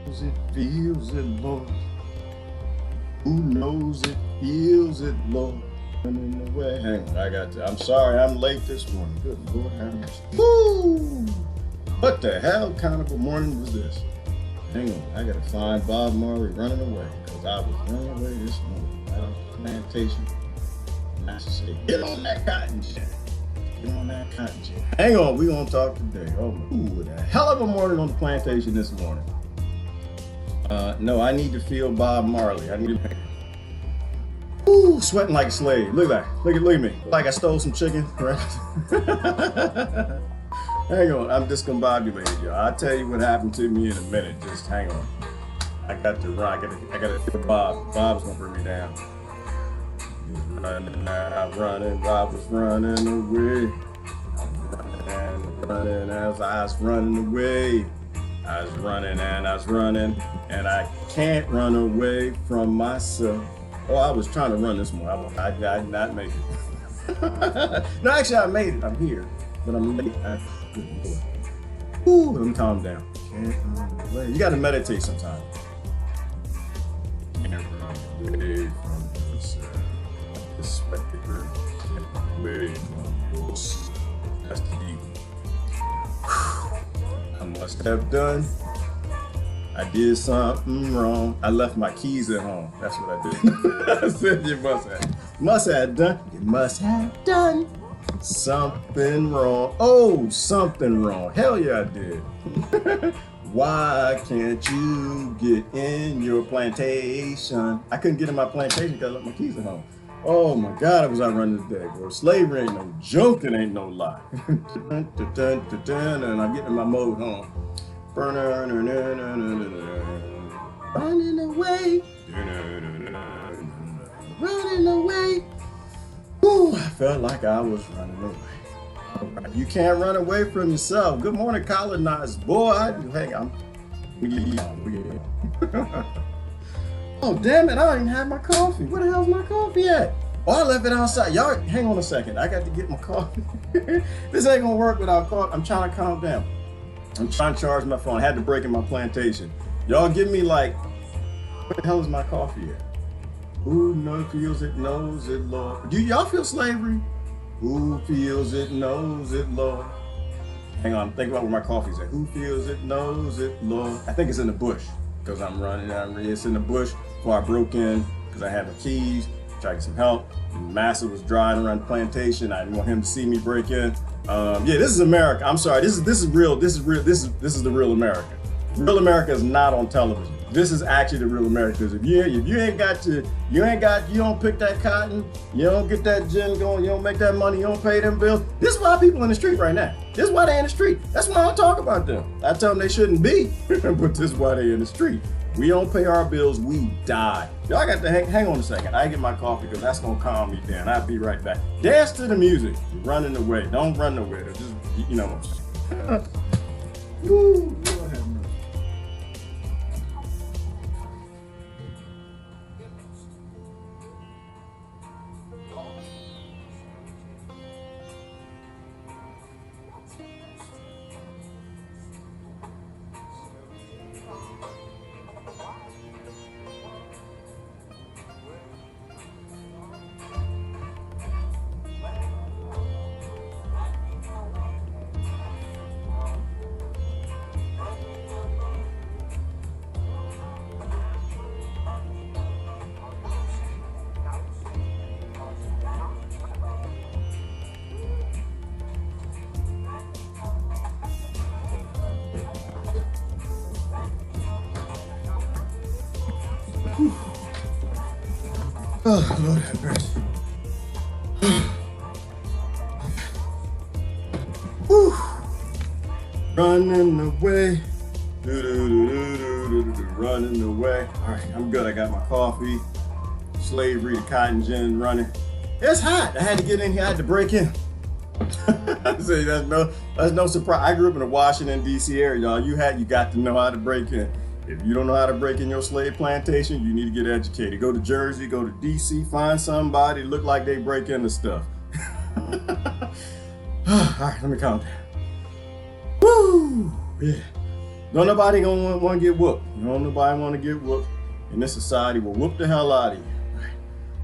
It feels it, Lord. Who knows it feels it, Lord. Running away. Hang on, I'm sorry, I'm late this morning. Good Lord, have mercy. Woo! What the hell kind of a morning was this? Hang on, I gotta find Bob Marley running away because I was running away this morning right off the plantation. And I should say, get on that cotton gin. Get on that cotton gin. Hang on, we gonna talk today. Oh, what a hell of a morning on the plantation this morning. No, I need to feel Bob Marley. I need to. Ooh, sweating like a slave. Look at that. Look at me. Like I stole some chicken, right? Hang on, I'm discombobulated, y'all. I'll tell you what happened to me in a minute. Just hang on. I got to run. I gotta feel Bob. Bob's gonna bring me down. I'm running. Bob was running away. I'm running as I was running away. I was running and I was running, and I can't run away from myself. Oh, I was trying to run this morning. I did not make it. No, actually, I made it. I'm here, but I'm late. Ooh, let me calm down. Can't run away. You got to meditate sometimes. Can't run away from yourself. This spectacle. Can't away from yourself. That's the deep. I must have done. I did something wrong. I left my keys at home. That's what I did. I said you must have done. You must have done something wrong. Oh, something wrong. Hell yeah, I did. Why can't you get in your plantation? I couldn't get in my plantation because I left my keys at home. Oh my God, was I running this day, bro. Slavery ain't no joke, it ain't no lie. And I'm getting in my mode home. Running away. Running away. Ooh, I felt like I was running away. You can't run away from yourself. Good morning, colonized boy. Hang on. Oh, damn it, I don't even have my coffee. Where the hell's my coffee at? Oh, I left it outside. Y'all, hang on a second. I got to get my coffee. This ain't gonna work without coffee. I'm trying to calm down. I'm trying to charge my phone. I had to break in my plantation. Y'all give me like, where the hell is my coffee at? Who feels it, knows it, Lord. Do y'all feel slavery? Who feels it, knows it, Lord. Hang on, think about where my coffee's at. Who feels it, knows it, Lord. I think it's in the bush because I'm running. It's in the bush before I broke in because I had my keys, tried to get some help. And Massa was driving around the plantation. I didn't want him to see me break in. Yeah, this is America. I'm sorry. This is real. This is the real America. Real America is not on television. This is actually the real America. Because if you don't pick that cotton, you don't get that gin going, you don't make that money, you don't pay them bills. This is why people in the street right now. This is why they in the street. That's why I don't talk about them. I tell them they shouldn't be, but this is why they in the street. We don't pay our bills, we die. Y'all got to hang on a second. I get my coffee because that's gonna calm me down. I'll be right back. Dance to the music. You're running away. Don't run nowhere. Just, you know what I'm saying. Woo, Lord have mercy. Oh, Lord have mercy. Whew. Running away. Running away. All right, I'm good. I got my coffee. Slavery, the cotton gin running. It's hot. I had to get in here. I had to break in. See, that's no surprise. I grew up in the Washington, D.C. area, y'all. You got to know how to break in. If you don't know how to break in your slave plantation, you need to get educated. Go to Jersey, go to DC, find somebody look like they break into stuff. All right, let me calm down. Woo! Yeah. Don't nobody gonna want to get whooped. Don't nobody want to get whooped. And this society will whoop the hell out of you. What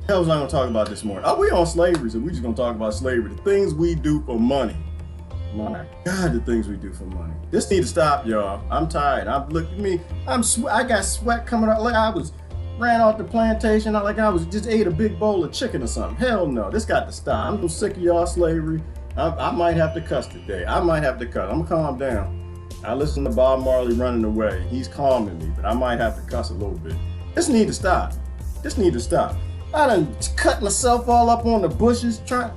the hell was I gonna talk about this morning? Oh, we on slavery, so we just gonna talk about slavery. The things we do for money. My God, the things we do for money. This need to stop, y'all. I'm tired. Look at me. I got sweat coming out like I ran off the plantation like I was just ate a big bowl of chicken or something. Hell no, this got to stop. I'm sick of y'all slavery. I might have to cuss today. I'm gonna calm down. I listen to Bob Marley Running Away. He's calming me, but I might have to cuss a little bit. This need to stop. I done cut myself all up on the bushes trying.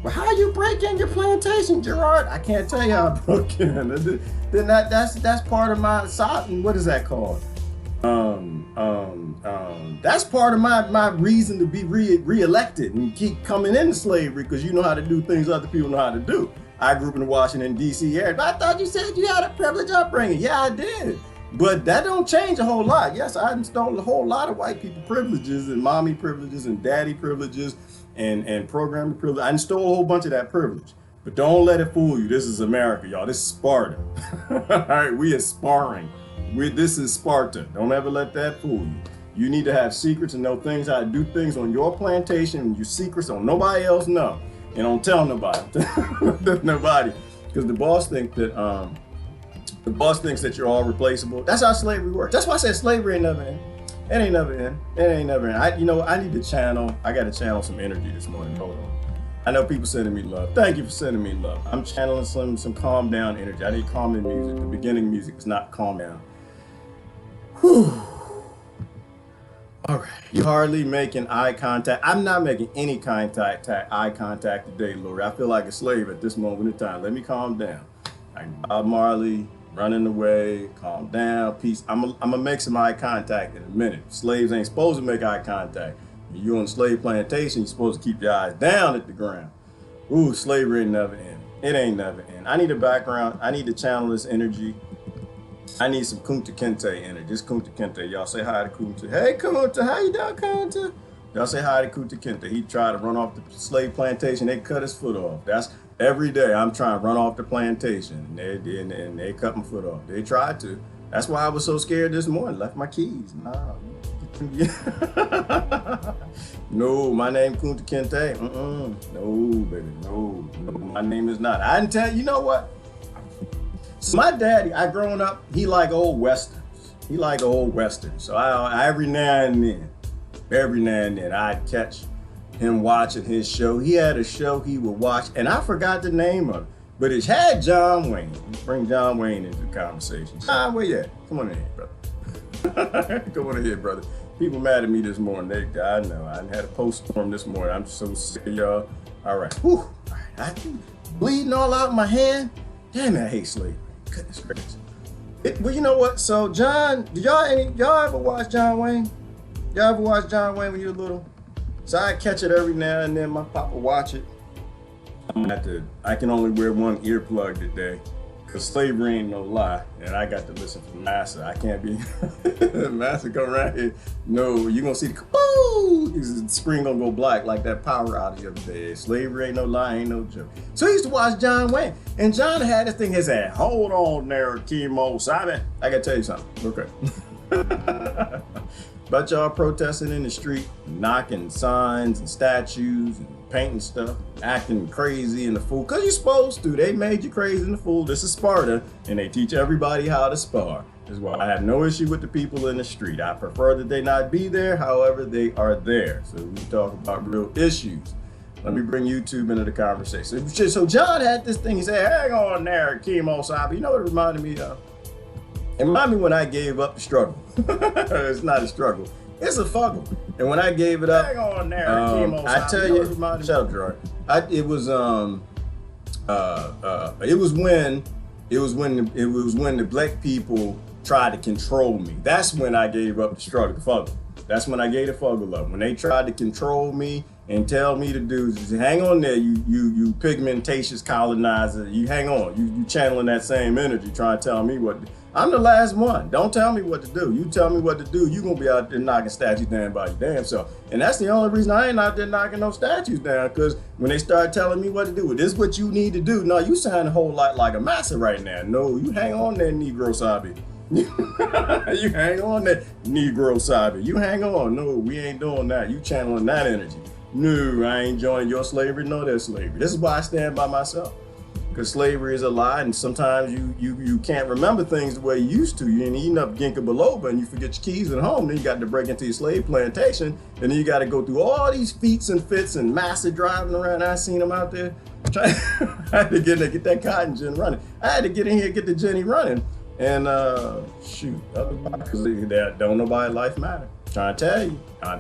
Well, how you break in your plantation, Gerard? I can't tell you how I broke in. Then that's part of my what is that called? That's part of my reason to be re-elected and keep coming into slavery, because you know how to do things other people know how to do. I grew up in the Washington, D.C. area, but I thought you said you had a privileged upbringing. Yeah, I did. But that don't change a whole lot. Yes, I installed a whole lot of white people privileges and mommy privileges and daddy privileges and programming privilege. I installed a whole bunch of that privilege. But don't let it fool you. This is America, y'all. This is Sparta. All right, we are sparring. This is Sparta. Don't ever let that fool you. You need to have secrets and know things, how to do things on your plantation. Your secrets don't nobody else know. And don't tell nobody. Nobody. Because the boss thinks that you're all replaceable. That's how slavery works. That's why I said slavery ain't never end. It ain't never end. I need to channel. I got to channel some energy this morning. Hold on. I know people sending me love. Thank you for sending me love. I'm channeling some calm down energy. I need calming music. The beginning music is not calm down. Whew. All right. You're hardly making eye contact. I'm not making any eye contact today, Lord. I feel like a slave at this moment in time. Let me calm down. Like Bob Marley, Running Away, calm down, peace. I'm gonna make some eye contact in a minute. Slaves ain't supposed to make eye contact. When you're on slave plantation, you're supposed to keep your eyes down at the ground. Ooh, slavery ain't never end. It ain't never end. I need a background. I need to channel this energy. I need some Kunta Kinte energy. This Kunta Kinte. Y'all say hi to Kunta. Hey, Kunta, how you doing, Kunta? Y'all say hi to Kunta Kinte. He tried to run off the slave plantation. They cut his foot off. That's every day I'm trying to run off the plantation. And they cut my foot off. They tried to. That's why I was so scared this morning. Left my keys. Nah. No, my name Kunta Kinte. No, baby, no, my name is not. I didn't tell you. You know what? So my daddy, I growing up, he like old westerns. So I every now and then, I'd catch him watching his show. He had a show he would watch, and I forgot the name of it, but it had John Wayne. Let's bring John Wayne into the conversation. John, where you at? Come on in here, brother. Come on in here, brother. People mad at me this morning. I know. I had a post storm this morning. I'm so sick of y'all. All right. Whew. All right. I keep bleeding all out my hand. Damn it, I hate slavery. Goodness gracious. Well, you know what? So John, did y'all ever watch John Wayne? Y'all ever watch John Wayne when you were little? So I catch it every now and then. My papa watch it. I can only wear one earplug today, because slavery ain't no lie, and I got to listen to Massa. I can't be Massa come around here. No, you gonna see the screen gonna go black like that power outage the other day. Slavery ain't no lie, ain't no joke. So I used to watch John Wayne, and John had this thing. He said, "Hold on there, Kimo Simon. I gotta tell you something." Okay. But y'all protesting in the street, knocking signs and statues and painting stuff, acting crazy in the fool, because you're supposed to. They made you crazy in the fool. This is Sparta, and they teach everybody how to spar. That's why I have no issue with the people in the street. I prefer that they not be there, however, they are there. So we talk about real issues. Let me bring YouTube into the conversation. So John had this thing. He said, "Hang on there, Kimo Sabi." You know what it reminded me of? It reminded me when I gave up the struggle. It's not a struggle. It's a fuggle. And when I gave it up, hang on there, I tell you, shut up, Gerard. It was when the black people tried to control me. That's when I gave up the struggle, the fuggle. That's when I gave the fuggle up. When they tried to control me and tell me to do, hang on there, you pigmentatious colonizer. You hang on. You channeling that same energy, trying to tell me what. I'm the last one. Don't tell me what to do. You tell me what to do, you're gonna be out there knocking statues down by your damn self. And that's the only reason I ain't out there knocking no statues down, because when they start telling me what to do, this is what you need to do. No, you sound a whole lot like a massa right now. No, you hang on there, Negro Sabi. You hang on there, Negro Sabi. You hang on. No, we ain't doing that. You channeling that energy. No, I ain't joining your slavery, no their slavery. This is why I stand by myself. Because slavery is a lie, and sometimes you can't remember things the way you used to. You ain't eating up ginkgo biloba and you forget your keys at home. Then you got to break into your slave plantation, and then you got to go through all these feats and fits and massive driving around. I seen them out there. I had to get that cotton gin running. I had to get in here, get the Jenny running. And shoot, because don't nobody life matter. I'm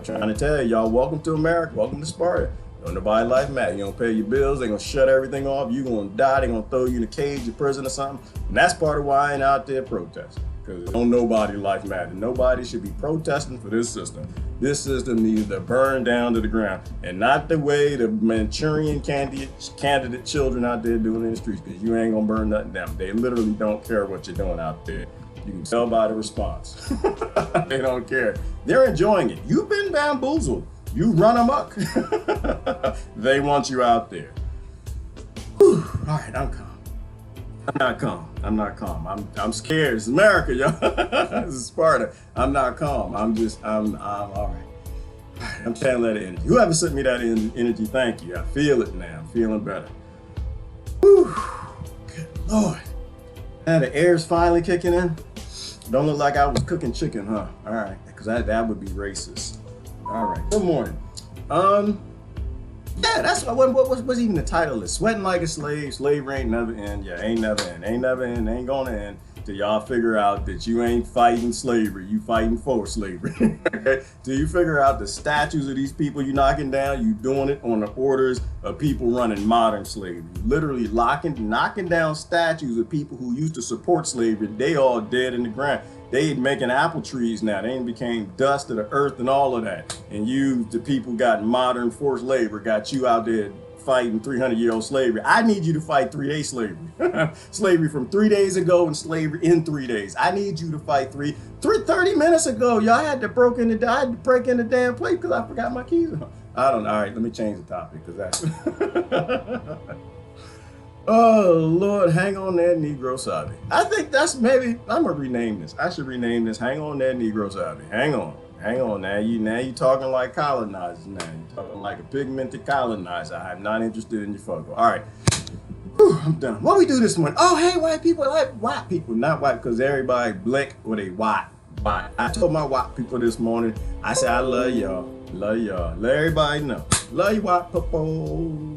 trying to tell you, y'all, welcome to America, welcome to Sparta. Don't nobody life matter. You don't pay your bills, they're gonna shut everything off, you're gonna die, they're gonna throw you in a cage or prison or something. And that's part of why I ain't out there protesting. Because don't nobody life matter. Nobody should be protesting for this system. This system needs to burn down to the ground, and not the way the Manchurian candidate children out there doing in the streets, because you ain't gonna burn nothing down. They literally don't care what you're doing out there. You can tell by the response. They don't care. They're enjoying it. You've been bamboozled. You run amok. They want you out there. Whew. All right, I'm calm. I'm not calm. I'm scared. It's America, y'all. This is Sparta. I'm not calm. I'm all right. I'm channeling that energy. Whoever sent me that energy, thank you. I feel it now. I'm feeling better. Whew. Good Lord. Now the air's finally kicking in. Don't look like I was cooking chicken, huh? All right, because that would be racist. All right. Good morning. Yeah, that's what's even the title is. Sweating like a slave. Slavery ain't never end. Yeah, ain't never end. Ain't never end. Ain't gonna end till y'all figure out that you ain't fighting slavery. You fighting for slavery. Till you figure out the statues of these people you knocking down, you doing it on the orders of people running modern slavery. Literally knocking down statues of people who used to support slavery. They all dead in the ground. They making apple trees now. They became dust of the earth and all of that. And you, the people got modern forced labor, got you out there fighting 300-year-old slavery. I need you to fight 3-day slavery. Slavery from 3 days ago and slavery in 3 days. I need you to fight 30 minutes ago. Y'all had to break in the damn place because I forgot my keys. I don't know. All right, let me change the topic because that's... Oh, Lord, hang on there, Negro Sabi. I think that's maybe, I'm going to rename this. I should rename this, Hang On There, Negro Sabi. Hang on. Now you talking like colonizers now. You talking like a pigmented colonizer. I'm not interested in your photo. All right. Whew, I'm done. What we do this morning? Oh, hey, white people. Like white people. Not white because everybody black or they white. I told my white people this morning, I said, I love y'all. Love y'all. Let everybody know. Love you, white people.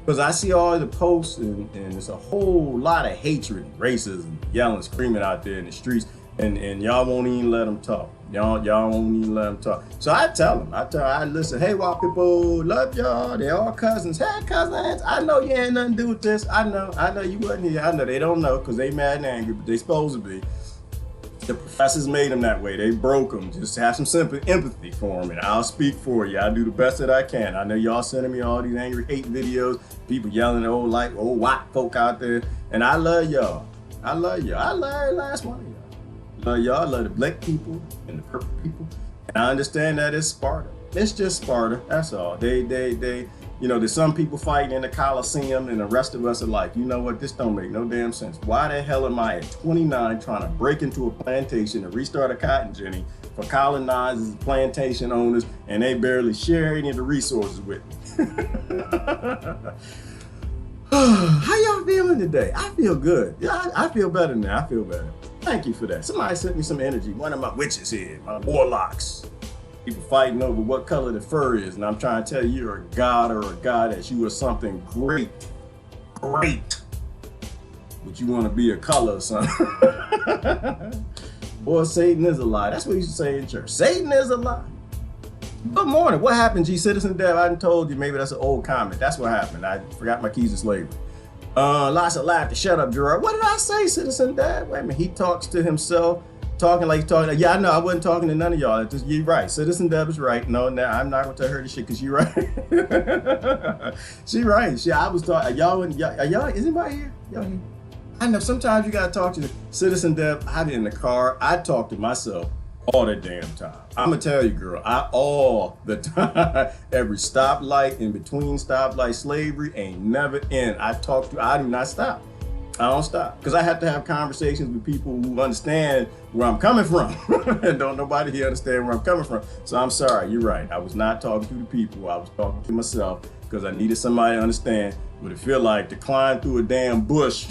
Because I see all the posts and it's a whole lot of hatred, racism, yelling, screaming out there in the streets, and y'all won't even let them talk. Y'all won't even let them talk. So I tell them, I listen, hey, white people, love y'all. They all cousins. Hey, cousins, I know you ain't nothing to do with this. I know you wasn't here. I know they don't know because they mad and angry, but they supposed to be. The professors made them that way. They broke them. Just have some empathy for them, and I'll speak for you. I'll do the best that I can. I know y'all sending me all these angry hate videos, people yelling at old white folk out there, and I love y'all. I love y'all. I love every last one of y'all. Love y'all. I love the black people and the purple people. And I understand that it's Sparta. It's just Sparta. That's all. They you know, there's some people fighting in the Coliseum, and the rest of us are like, you know what, this don't make no damn sense. Why the hell am I at 29 trying to break into a plantation and restart a cotton gin for colonizers and plantation owners, and they barely share any of the resources with me? How y'all feeling today? I feel good. Yeah, I feel better now. I feel better. Thank you for that. Somebody sent me some energy. One of my witches here, my warlocks. People fighting over what color the fur is, and I'm trying to tell you, you're a god or a goddess. You are something great. But you want to be a color or something. Boy, Satan is a lie. That's what you used to say in church. Satan is a lie. Good morning. What happened, G Citizen Dev? I done told you, maybe that's an old comment. That's what happened. I forgot my keys to slavery. Lots of laughter. Shut up, Gerard. What did I say, Citizen Dev? Wait a minute. He talks to himself. Talking like he's talking. Yeah, I know. I wasn't talking to none of y'all. You're right. Citizen Deb is right. No, I'm not gonna tell her this shit because you're right. She right. I was talking. Y'all. Is anybody here? Y'all here? I know sometimes you gotta talk to the Citizen Dev. I in the car, I talk to myself all the damn time. I'ma tell you, girl, I all the time. Every stoplight, in between stoplight, slavery ain't never end. I do not stop. I don't stop. Because I have to have conversations with people who understand where I'm coming from. And don't nobody here understand where I'm coming from. So I'm sorry, you're right. I was not talking to the people. I was talking to myself because I needed somebody to understand what it feel like to climb through a damn bush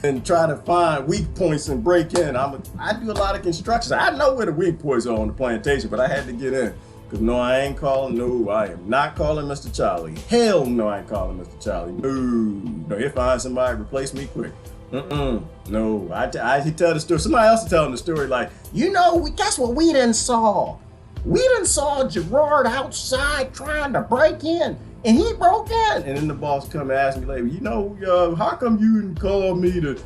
and try to find weak points and break in. I do a lot of construction. I know where the weak points are on the plantation, but I had to get in. Because no, I ain't calling, no, I am not calling Mr. Charlie. Hell no, I ain't calling Mr. Charlie. No, he'll find somebody to replace me quick. No, I tell the story. Somebody else is telling the story like, guess what we done saw? We done saw Gerard outside trying to break in, and he broke in. And then the boss come and ask me later, how come you didn't call me to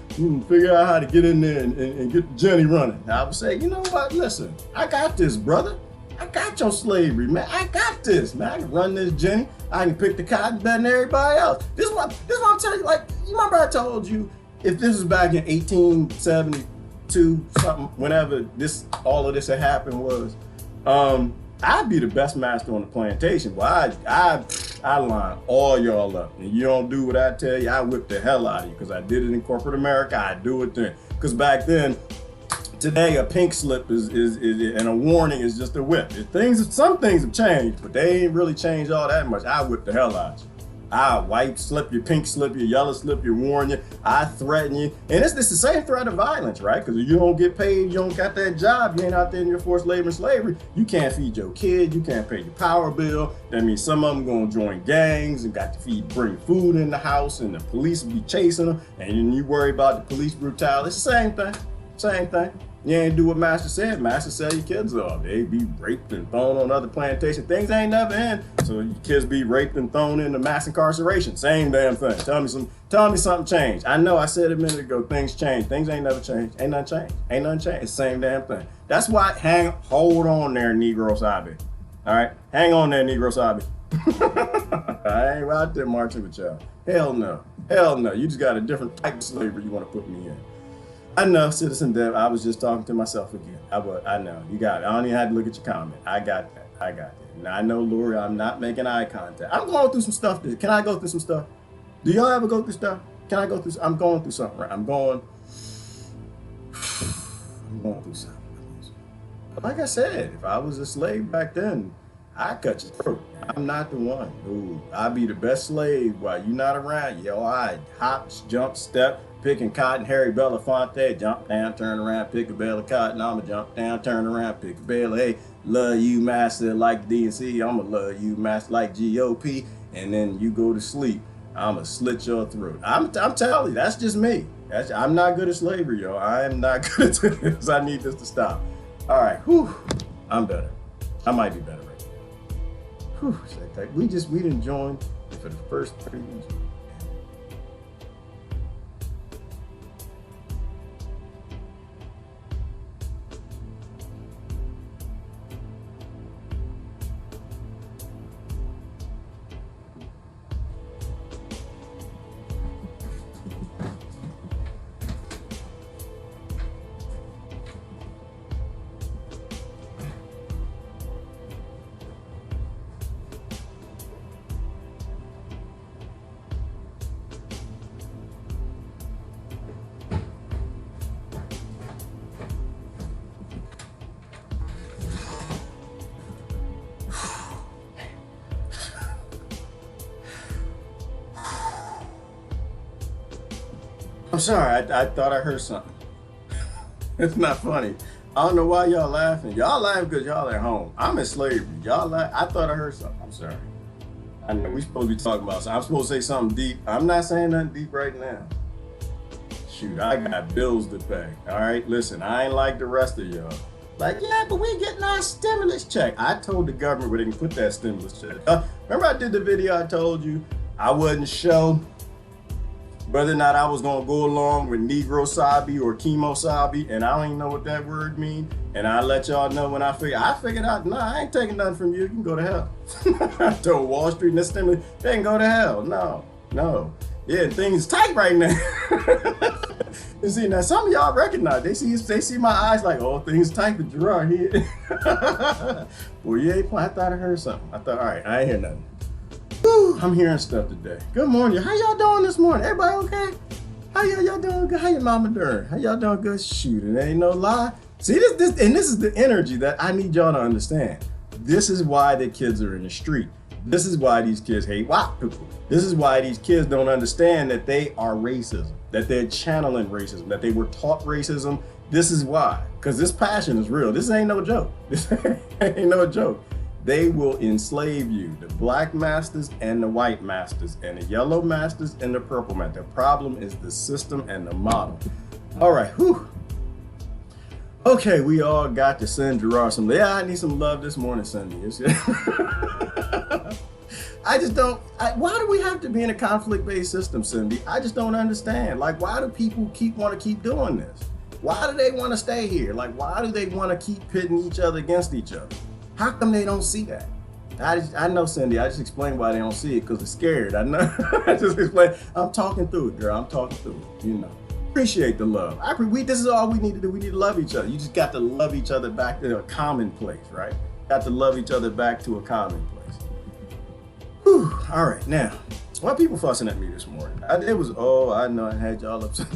figure out how to get in there and get Jenny running? And I would say, you know what, listen, I got this, brother. I got your slavery, man. I got this, man. I can run this Jenny. I can pick the cotton better than everybody else. This is what I'm telling you. Like, you remember I told you, if this was back in 1872, something, whenever all of this had happened was, I'd be the best master on the plantation. Well, I line all y'all up. And you don't do what I tell you, I whip the hell out of you. Because I did it in corporate America, I do it then. Because back then, today a pink slip is and a warning is just a whip. Some things have changed, but they ain't really changed all that much. I whip the hell out of you. I white slip you, pink slip you, yellow slip you, warn you, I threaten you. And it's the same threat of violence, right? Because if you don't get paid, you don't got that job, you ain't out there in your forced labor and slavery, you can't feed your kid, you can't pay your power bill. That means some of them gonna join gangs and got to bring food in the house, and the police will be chasing them, and then you worry about the police brutality. It's the same thing. You ain't do what Master said. Master sell your kids off. They be raped and thrown on other plantations. Things ain't never end. So your kids be raped and thrown into mass incarceration. Same damn thing. Tell me something changed. I know I said a minute ago, things change. Things ain't never changed. Ain't nothing changed. It's the same damn thing. That's why, hold on there, Negro Sabi. All right? Hang on there, Negro Sabi. I ain't out there marching with y'all. Hell no. You just got a different type of slavery you want to put me in. I know, Citizen Dev, I was just talking to myself again. I know, you got it. I don't even have to look at your comment. I got that. Now I know, Lori, I'm not making eye contact. I'm going through some stuff. Can I go through some stuff? Do y'all ever go through stuff? Can I go through? I'm going through something, right? I'm going through something. Like I said, if I was a slave back then, I'd cut your throat. I'm not the one. Ooh, I'd be the best slave while you're not around. Yo, I'd hop, jump, step, picking cotton, Harry Belafonte, jump down, turn around, pick a bale of cotton. I'ma jump down, turn around, pick a bale of, hey, love you, master, like DNC. I'ma love you, master, like GOP. And then you go to sleep. I'ma slit your throat. I'm telling you, that's just me. I'm not good at slavery, yo. I am not good at this. I need this to stop. All right, I'm better. I might be better right now. We didn't join for the first 30 minutes. I'm sorry, I thought I heard something. It's not funny. I don't know why y'all laughing. Y'all laughing because y'all at home. I'm in slavery. Y'all laugh. I thought I heard something. I'm sorry. I know we supposed to be talking about something. I'm supposed to say something deep. I'm not saying nothing deep right now. Shoot, I got bills to pay. All right, listen, I ain't like the rest of y'all. Like, yeah, but we getting our stimulus check. I told the government where they can put that stimulus check. Remember I did the video I told you I wasn't sure whether or not I was gonna go along with Negro Sabi or Chemo Sabi, and I don't even know what that word means. And I let y'all know when I figured out, nah, I ain't taking nothing from you. You can go to hell. I told Wall Street and this stimulus, they can go to hell. No. Yeah, things tight right now. You see, now some of y'all recognize, they see my eyes like, oh, things tight with Gerard here. Well, yeah, I thought I heard something. I thought, all right, I ain't hear nothing. Whew, I'm hearing stuff today. Good morning. How y'all doing this morning? Everybody okay? How y'all doing good? How your mama doing? How y'all doing good? Shoot, it ain't no lie. See, this is the energy that I need y'all to understand. This is why the kids are in the street. This is why these kids hate white people. This is why these kids don't understand that they are racism, that they're channeling racism, that they were taught racism. This is why, because this passion is real. This ain't no joke. This ain't no joke. They will enslave you, the black masters and the white masters, and the yellow masters and the purple masters. The problem is the system and the model. All right, whew. Okay, we all got to send Gerard some. Yeah, I need some love this morning, Cindy. I just don't. Why do we have to be in a conflict-based system, Cindy? I just don't understand. Like, why do people want to keep doing this? Why do they want to stay here? Like, why do they want to keep pitting each other against each other? How come they don't see that? I know, Cindy. I just explained why they don't see it because they're scared. I know. I just explained. I'm talking through it, girl. I'm talking through it. You know. Appreciate the love. This is all we need to do. We need to love each other. You just got to love each other back to a common place, right? Got to love each other back to a common place. Whew. All right, now, why people fussing at me this morning? I know I had y'all upset.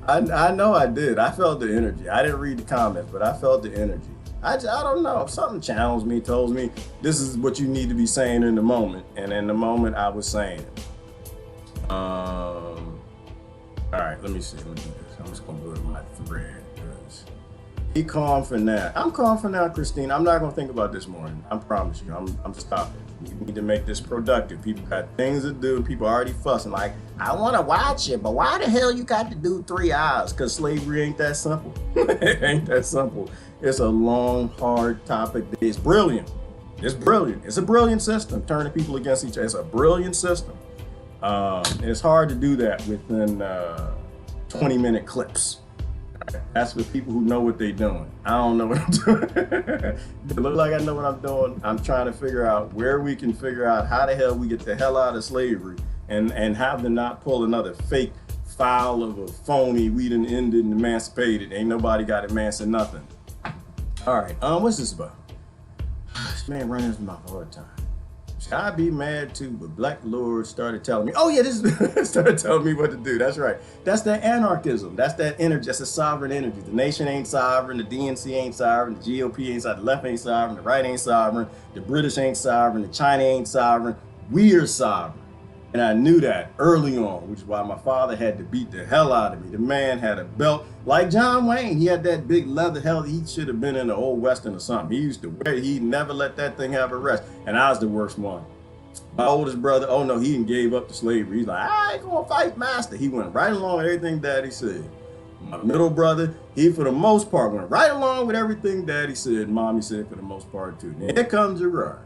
I know I did. I felt the energy. I didn't read the comments, but I felt the energy. I don't know. Something challenged me, told me this is what you need to be saying in the moment. And in the moment, I was saying it. All right, let me see. Let me do this. I'm just gonna go to my thread. Be calm for now. I'm calm for now, Christine. I'm not gonna think about this morning. I promise you. I'm stopping. We need to make this productive. People got things to do. People already fussing. Like, I want to watch it, but why the hell you got to do 3 hours? Because slavery ain't that simple. It ain't that simple. It's a long, hard topic. It's brilliant. It's brilliant. It's a brilliant system. Turning people against each other. It's a brilliant system. It's hard to do that within 20-minute clips. That's for people who know what they're doing. I don't know what I'm doing. It looks like I know what I'm doing. I'm trying to figure out where we can figure out how the hell we get the hell out of slavery and have them not pull another fake file of a phony, we done ended and emancipated. Ain't nobody got emancipated nothing. All right, what's this about? This man running his mouth all the time. Should I be mad too? But Black Lord started telling me, oh yeah, this started telling me what to do. That's right. That's that anarchism. That's that energy. That's a sovereign energy. The nation ain't sovereign. The DNC ain't sovereign. The GOP ain't sovereign. The left ain't sovereign. The right ain't sovereign. The British ain't sovereign. The China ain't sovereign. We're sovereign. And I knew that early on, which is why my father had to beat the hell out of me. The man had a belt like John Wayne. He had that big leather hell. He should have been in the old Western or something. He used to wear it. He never let that thing have a rest. And I was the worst one. My oldest brother, oh no, he gave up to slavery. He's like, I ain't gonna fight master. He went right along with everything Daddy said. My middle brother, he for the most part went right along with everything Daddy said, Mommy said for the most part too. Here comes Gerard.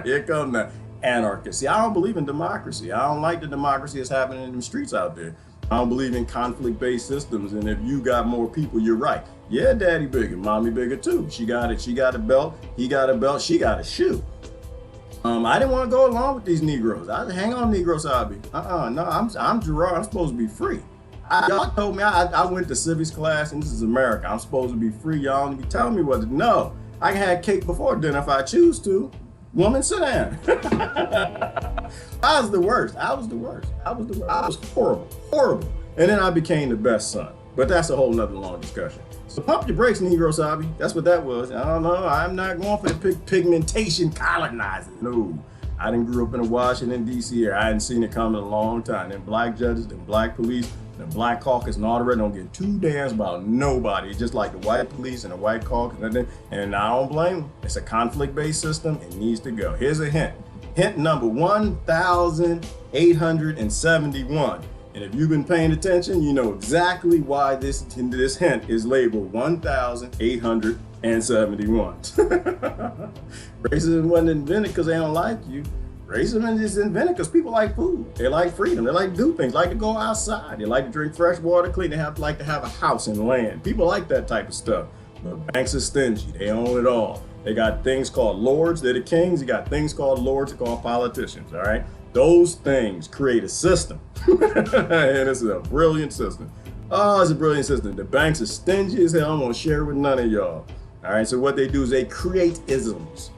Here comes that anarchist. See, I don't believe in democracy. I don't like the democracy that's happening in the streets out there. I don't believe in conflict-based systems. And if you got more people, you're right. Yeah, Daddy bigger, Mommy bigger too. She got it. She got a belt. He got a belt. She got a shoe. I didn't want to go along with these Negroes. Hang on, Negro Sabi. No, I'm Gerard. I'm supposed to be free. Y'all told me I went to civics class and this is America. I'm supposed to be free. Y'all don't be telling me what to do. No, I can have cake before dinner if I choose to. Woman, sit down. I was the worst. I was horrible. And then I became the best son. But that's a whole nother long discussion. So pump your brakes, Negro Sabi. That's what that was. I don't know. I'm not going for the pigmentation colonizers. No. I didn't grew up in a Washington, D.C. area. I hadn't seen it coming in a long time. Them black judges, them black police, the black caucus and all the rest don't get two damns about nobody. It's just like the white police and the white caucus. And I don't blame them. It's a conflict-based system. It needs to go. Here's a hint. Hint number 1,871. And if you've been paying attention, you know exactly why this hint is labeled 1,871. Racism wasn't invented because they don't like you. Racism is invented because people like food. They like freedom. They like to do things. They like to go outside. They like to drink fresh water, clean. They like to have a house and land. People like that type of stuff. But banks are stingy. They own it all. They got things called lords. They're the kings. You got things called lords. They're called politicians. All right. Those things create a system. And it's a brilliant system. Oh, it's a brilliant system. The banks are stingy as hell. I'm gonna share it with none of y'all. All right, so what they do is they create isms.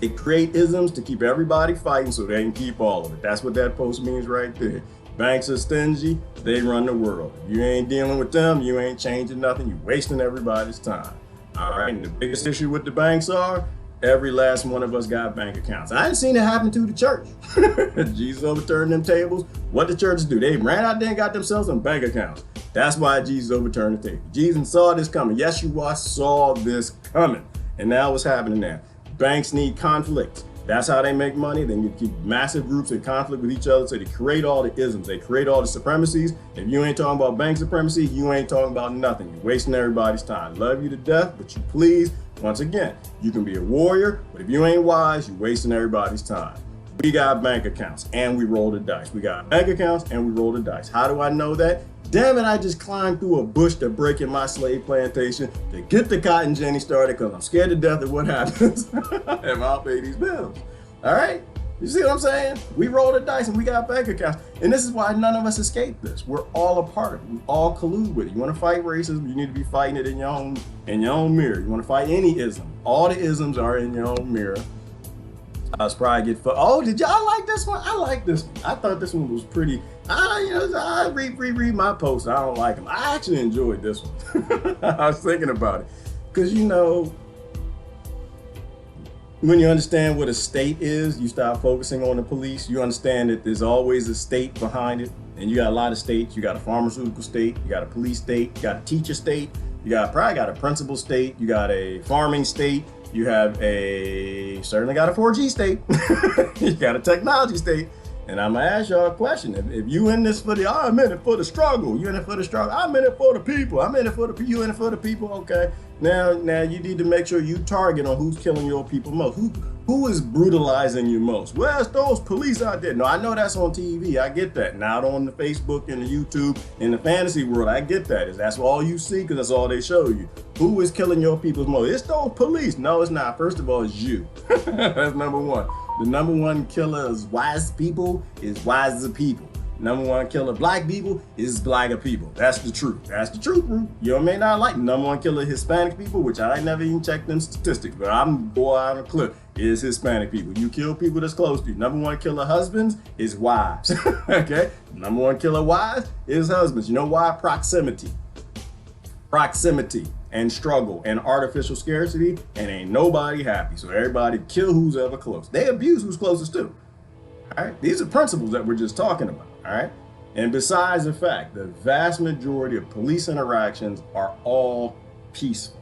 They create isms to keep everybody fighting so they can keep all of it. That's what that post means right there. Banks are stingy, they run the world. If you ain't dealing with them, you ain't changing nothing, you're wasting everybody's time. All right, and the biggest issue with the banks are, every last one of us got bank accounts. I ain't seen it happen to the church. Jesus overturned them tables. What the churches do? They ran out there and got themselves some bank accounts. That's why Jesus overturned the table. Jesus saw this coming. Yeshua saw this coming. And now what's happening now? Banks need conflict. That's how they make money. They need to keep massive groups in conflict with each other. So they create all the isms. They create all the supremacies. If you ain't talking about bank supremacy, you ain't talking about nothing. You're wasting everybody's time. Love you to death, but you please, once again, you can be a warrior, but if you ain't wise, you're wasting everybody's time. We got bank accounts and we roll the dice. We got bank accounts and we roll the dice. How do I know that? Damn it, I just climbed through a bush to break in my slave plantation to get the cotton ginny started because I'm scared to death of what happens if I don't pay these bills. All right? You see what I'm saying? We roll the dice and we got bank accounts. And this is why none of us escape this. We're all a part of it. We all collude with it. You want to fight racism, you need to be fighting it in your own mirror. You want to fight any ism. All the isms are in your own mirror. I was probably get oh, did y'all like this one? I like this one. I thought this one was pretty. I read my posts. I don't like them. I actually enjoyed this one. I was thinking about it because when you understand what a state is, you start focusing on the police. You understand that there's always a state behind it, and you got a lot of states. You got a pharmaceutical state, you got a police state, you got a teacher state, you probably got a principal state, you got a farming state. You have certainly got a 4G state. You got a technology state. And I'm gonna ask y'all a question. If you in this I'm in it for the struggle. You in it for the struggle. I'm in it for the people. I'm in it for the you in it for the people. Okay. Now you need to make sure you target on who's killing your people most. Who is brutalizing you most? Well, it's those police out there. No, I know that's on TV. I get that. Not on the Facebook and the YouTube in the fantasy world. I get that. That's all you see because that's all they show you. Who is killing your people most? It's those police. No, it's not. First of all, it's you. That's number one. The number one killer of wise people is wiser people. Number one killer of black people is blacker people. That's the truth. That's the truth, bro. You may not like number one killer of Hispanic people, which I never even checked them statistics, but I'm going on a clip, is Hispanic people. You kill people that's close to you. Number one killer husbands is wives. Okay? Number one killer wives is husbands. You know why? Proximity. Proximity and struggle and artificial scarcity, and ain't nobody happy. So everybody kill who's ever close. They abuse who's closest to. All right? These are principles that we're just talking about. All right. And besides the fact, the vast majority of police interactions are all peaceful.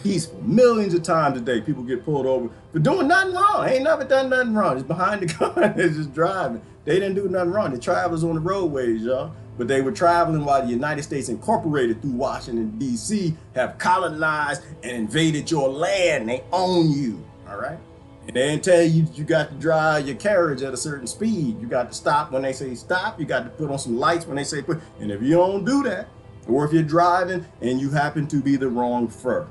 Peaceful. Millions of times a day, people get pulled over for doing nothing wrong. They ain't never done nothing wrong. It's behind the car. They're just driving. They didn't do nothing wrong. The travelers on the roadways, y'all. But they were traveling while the United States Incorporated through Washington, D.C. have colonized and invaded your land. They own you. All right. And they didn't tell you you got to drive your carriage at a certain speed. You got to stop when they say stop. You got to put on some lights when they say put. And if you don't do that, or if you're driving and you happen to be the wrong fur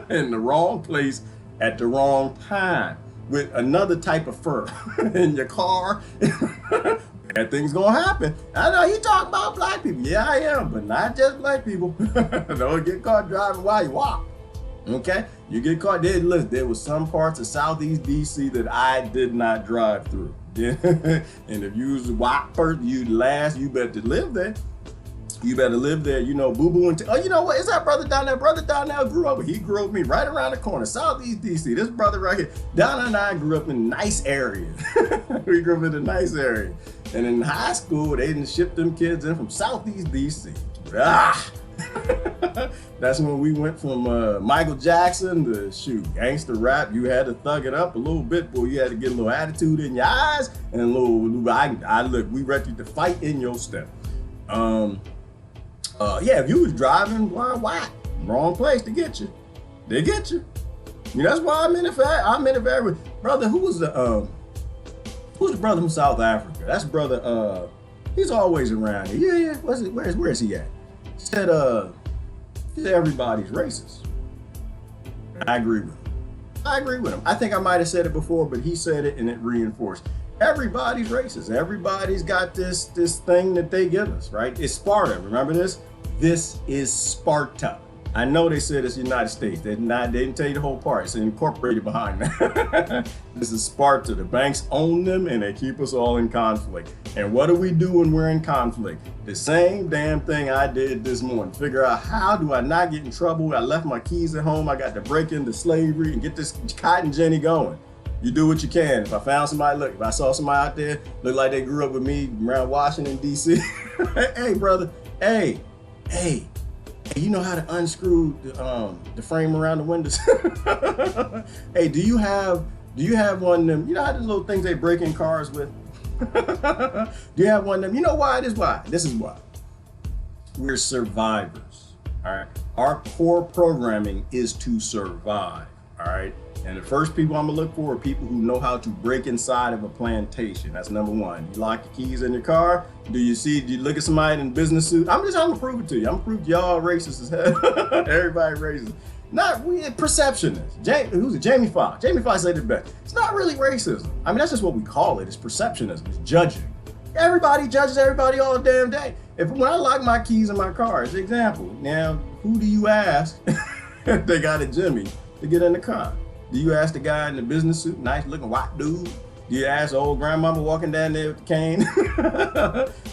in the wrong place at the wrong time with another type of fur in your car, bad thing's gonna happen. I know you talk about black people. Yeah, I am, but not just black people. Don't get caught driving while you walk. Okay, you get caught. There was some parts of Southeast DC that I did not drive through. And if you was a white person, you better live there. You better live there. You know, Boo Boo and oh, you know what? Is that brother down there? Brother down there grew up. He grew up with me right around the corner, Southeast DC. This brother right here, Donna and I grew up in a nice area. We grew up in a nice area. And in high school, they didn't ship them kids in from Southeast DC. That's when we went from Michael Jackson to gangster rap. You had to thug it up a little bit, boy. You had to get a little attitude in your eyes and a little. Look, we ready to fight in your step. Yeah, if you was driving, why? Wrong place to get you. They get you. That's why I'm in it for brother. Who's the brother from South Africa? That's brother. He's always around here. Yeah. Where's he at? Said everybody's racist. I agree with him. I think I might have said it before, but he said it and it reinforced. Everybody's racist. Everybody's got this thing that they give us, right? It's Sparta. Remember this? This is Sparta. I know they said it's the United States. They didn't tell you the whole part. It's incorporated behind that. This is Sparta. The banks own them and they keep us all in conflict. And what do we do when we're in conflict? The same damn thing I did this morning. Figure out, how do I not get in trouble? I left my keys at home. I got to break into slavery and get this cotton Jenny going. You do what you can. If I found somebody, look, if I saw somebody out there, look like they grew up with me around Washington, D.C. Hey, brother, hey, you know how to unscrew the frame around the windows? Hey, do you have one of them? You know how the little things they break in cars with? Do you have one of them? You know why? This is why. We're survivors, all right? Our core programming is to survive, all right? And the first people I'm gonna look for are people who know how to break inside of a plantation. That's number one. You lock your keys in your car. Do you look at somebody in a business suit? I'm gonna prove it to you. I'm gonna prove y'all racist as hell. Everybody racist. Perceptionist. Who's it? Jamie Foxx. Jamie Foxx said it best. It's not really racism. I mean, that's just what we call it. It's perceptionism. It's judging. Everybody judges everybody all the damn day. When I lock my keys in my car, as an example, now, who do you ask if they got a Jimmy to get in the car? Do you ask the guy in the business suit, nice looking white dude? Do you ask the old grandmama walking down there with the cane?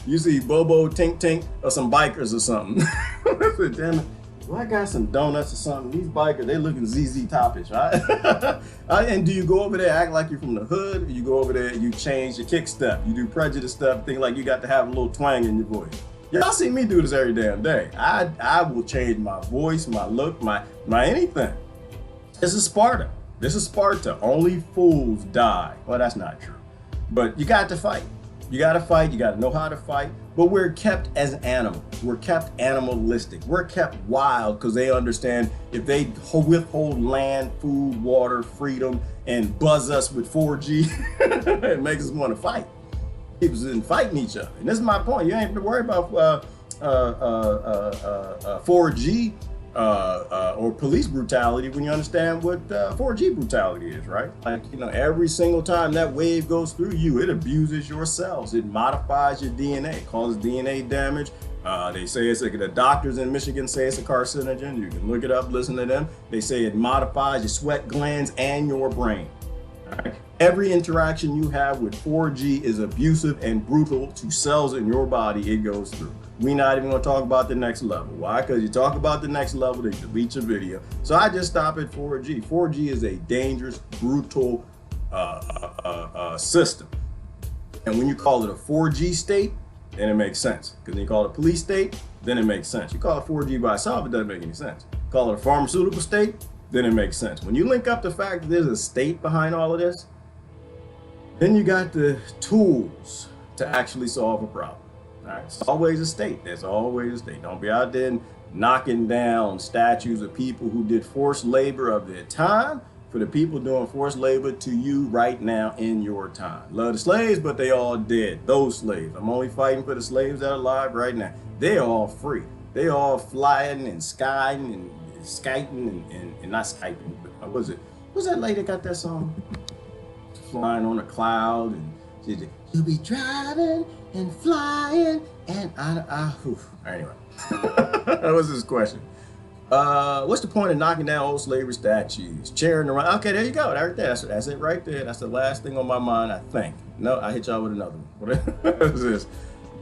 You see Bobo, Tink Tink, or some bikers or something. Damn it, well, I got some donuts or something. These bikers, they looking ZZ Topish, right? And do you go over there, act like you're from the hood? Or you go over there and you change your kick step? You do prejudice stuff, think like you got to have a little twang in your voice. Y'all see me do this every damn day. I will change my voice, my look, my anything. This is Sparta. This is Sparta. Only fools die. Well, that's not true. But you got to fight. You got to fight. You got to know how to fight. But we're kept as animals. We're kept animalistic. We're kept wild because they understand if they withhold land, food, water, freedom, and buzz us with 4G, it makes us want to fight. People in fighting each other. And this is my point. You ain't have to worry about 4G or police brutality when you understand what 4G brutality is, right? Like, you know, every single time that wave goes through you, it abuses your cells. It modifies your DNA, causes DNA damage. They say it's like, the doctors in Michigan say it's a carcinogen. You can look it up, listen to them. They say it modifies your sweat glands and your brain. All right? Every interaction you have with 4G is abusive and brutal to cells in your body it goes through. We're not even gonna talk about the next level. Why? Because you talk about the next level, they delete your video. So I just stop at 4G. 4G is a dangerous, brutal system. And when you call it a 4G state, then it makes sense. Because when you call it a police state, then it makes sense. You call it 4G by itself, it doesn't make any sense. Call it a pharmaceutical state, then it makes sense. When you link up the fact that there's a state behind all of this, then you got the tools to actually solve a problem. All right, it's always a state. There's always a state. Don't be out there knocking down statues of people who did forced labor of their time for the people doing forced labor to you right now in your time. Love the slaves, but they all dead. Those slaves. I'm only fighting for the slaves that are alive right now. They're all free. They all flying and skying and Skyping and not Skyping, but what was it? What's that lady that got that song? Flying on a cloud and she said, you'll be driving and flying and anyway. That was his question. What's the point of knocking down old slavery statues, cheering around? Okay, there you go. Right there. That's it right there. That's the last thing on my mind, I think. No, I hit y'all with another one. What is this?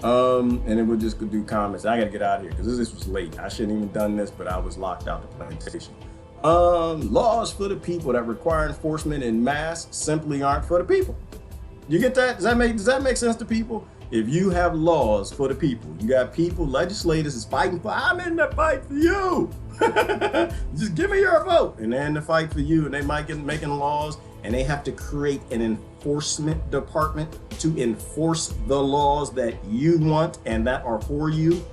And then we'll just do comments. I gotta get out of here because this was late. I shouldn't even done this, but I was locked out the plantation. Laws for the people that require enforcement in mass simply aren't for the people. You get that? Does that make sense to people? If you have laws for the people, you got people, legislators is fighting for, I'm in the fight for you. Just give me your vote. And they're in the fight for you, and they might get making laws, and they have to create an enforcement department to enforce the laws that you want and that are for you.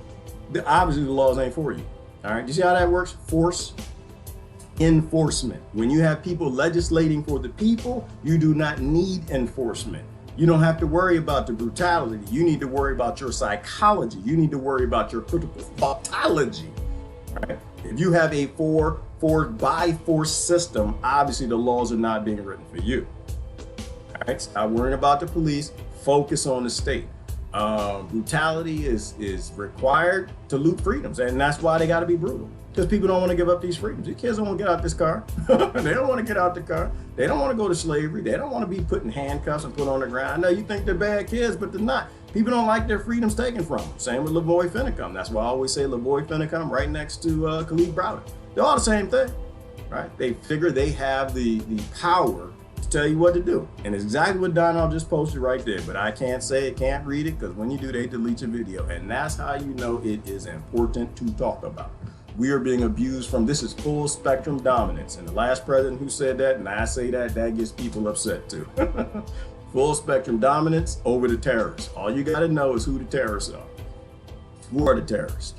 Obviously, the laws ain't for you. All right, you see how that works? Force enforcement. When you have people legislating for the people, you do not need enforcement. You don't have to worry about the brutality. You need to worry about your psychology. You need to worry about your critical thoughtology. Right? If you have a by force system, obviously the laws are not being written for you. All right, stop worrying about the police. Focus on the state. Brutality is required to loot freedoms, and that's why they got to be brutal. Because people don't want to give up these freedoms. These kids don't want to get out this car. They don't want to get out the car. They don't want to go to slavery. They don't want to be put in handcuffs and put on the ground. I know you think they're bad kids, but they're not. People don't like their freedoms taken from them. Same with Lavoy Finicum. That's why I always say Lavoy Finicum right next to Khalid Browder. They're all the same thing, right? They figure they have the power to tell you what to do. And it's exactly what Donald just posted right there. But I can't say it, can't read it, because when you do, they delete your video. And that's how you know it is important to talk about. We are being abused from, this is full spectrum dominance. And the last president who said that, and I say that, that gets people upset too. Full spectrum dominance over the terrorists. All you got to know is who the terrorists are. Who are the terrorists?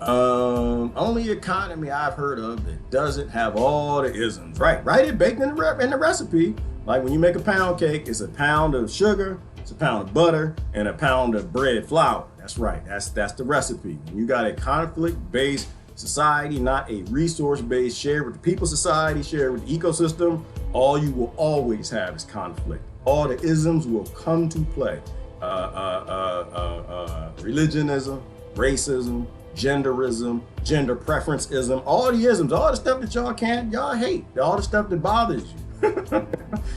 Only economy I've heard of that doesn't have all the isms. Right, it baked in the recipe. Like when you make a pound cake, it's a pound of sugar, it's a pound of butter, and a pound of bread flour. That's right, that's the recipe. When you got a conflict-based society, not a resource-based, shared with the people society, shared with the ecosystem, all you will always have is conflict. All the isms will come to play. Religionism, racism, genderism, gender preferenceism, all the isms, all the stuff that y'all hate, all the stuff that bothers you.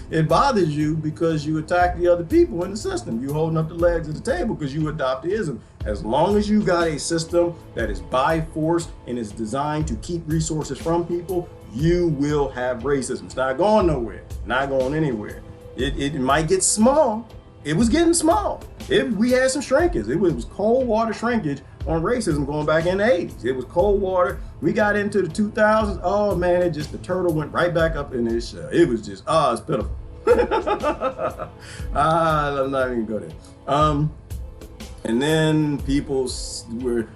It bothers you because you attack the other people in the system. You holding up the legs of the table because you adopt the ism. As long as you got a system that is by force and is designed to keep resources from people, you will have racism. It's not going nowhere, not going anywhere. It might get small. It was getting small. We had some shrinkage. It was cold water shrinkage on racism going back in the 80s. It was cold water. We got into the 2000s. Oh man, the turtle went right back up in this shell. It was just, it's pitiful. I'm not even go there. And then people were,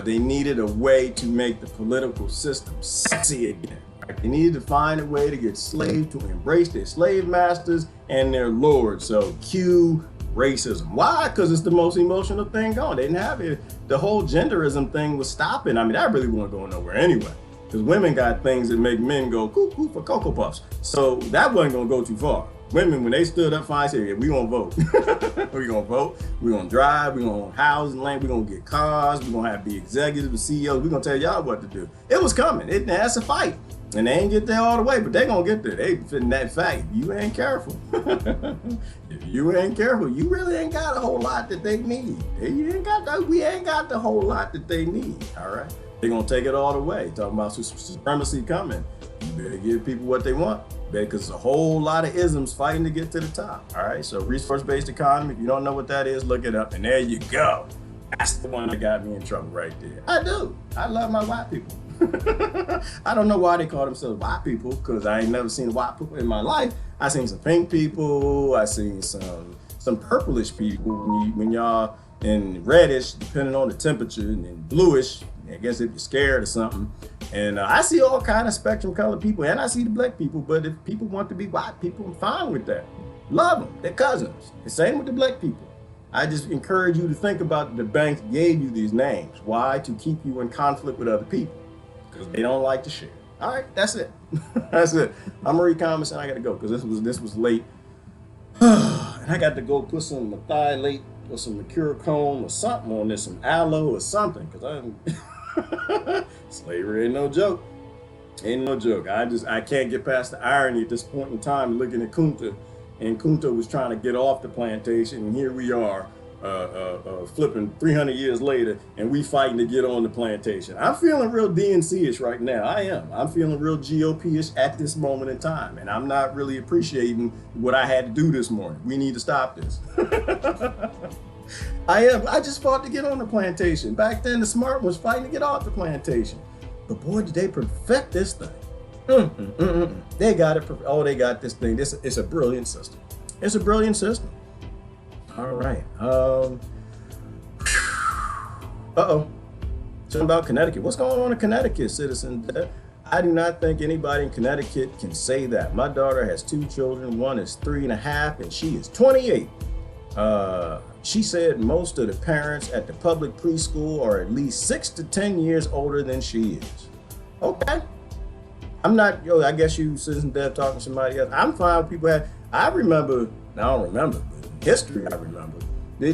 they needed a way to make the political system sexy again. Right? They needed to find a way to get slaves to embrace their slave masters and their lords. So cue racism. Why? Because it's the most emotional thing going. They didn't have it. The whole genderism thing was stopping. I mean, that really wasn't going nowhere anyway. Because women got things that make men go cuckoo for Cocoa Puffs. So that wasn't going to go too far. Women, when they stood up, fine, said, yeah, we gonna vote. We gonna vote, we gonna drive, we gonna house and land, we gonna get cars, we gonna have the executives, the CEOs, we gonna tell y'all what to do. It was coming, that's a fight. And they ain't get there all the way, but they gonna get there. They fitting that fact. If you ain't careful, you really ain't got a whole lot that they need. We ain't got the whole lot that they need, all right? They're gonna take it all the way. Talking about supremacy coming. You better give people what they want, because there's a whole lot of isms fighting to get to the top, all right? So resource-based economy, if you don't know what that is, look it up, and there you go. That's the one that got me in trouble right there. I do. I love my white people. I don't know why they call themselves white people, because I ain't never seen white people in my life. I seen some pink people, I seen some purplish people when y'all in reddish, depending on the temperature, and then bluish, I guess if you're scared or something. And I see all kind of spectrum colored people, and I see the black people, but if people want to be white people, I'm fine with that. Love them, they're cousins. The same with the black people. I just encourage you to think about the banks gave you these names. Why? To keep you in conflict with other people, because they don't like to share. All right, that's it. That's it. I'm Marie Thomas, and I got to go because this was late. And I got to go put some methylate or some mercurochrome or something on this, some aloe or something, because slavery ain't no joke. Ain't no joke. I can't get past the irony at this point in time looking at Kunta. And Kunta was trying to get off the plantation, and here we are, flipping 300 years later, and we fighting to get on the plantation. I'm feeling real DNC-ish right now. I am. I'm feeling real GOP-ish at this moment in time, and I'm not really appreciating what I had to do this morning. We need to stop this. I am. I just fought to get on the plantation. Back then, the smart was fighting to get off the plantation. But boy, did they perfect this thing. They got it. Oh, they got this thing. It's a brilliant system. It's a brilliant system. All right. Something about Connecticut. What's going on in Connecticut, citizen? I do not think anybody in Connecticut can say that. My daughter has 2 children. One is 3.5, and she is 28. She said most of the parents at the public preschool are at least 6 to 10 years older than she is. Okay. I'm not, I guess you citizen Dev talking to somebody else. I'm fine with people I remember, I don't remember, but history I remember.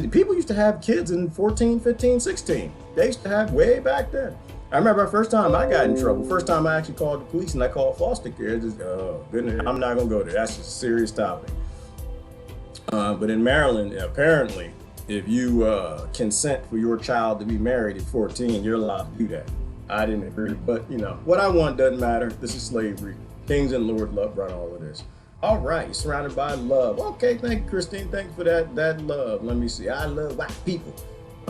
People used to have kids in 14, 15, 16. They used to have way back then. I remember the first time I got in trouble, first time I actually called the police and I called foster care. Just, oh, goodness, I'm not going to go there. That's just a serious topic. But in Maryland, apparently, if you consent for your child to be married at 14, you're allowed to do that. I didn't agree, but you know, what I want doesn't matter. This is slavery. Kings and Lord love run all of this. All right, surrounded by love. Okay, thank you, Christine. Thanks for that love. Let me see. I love white people,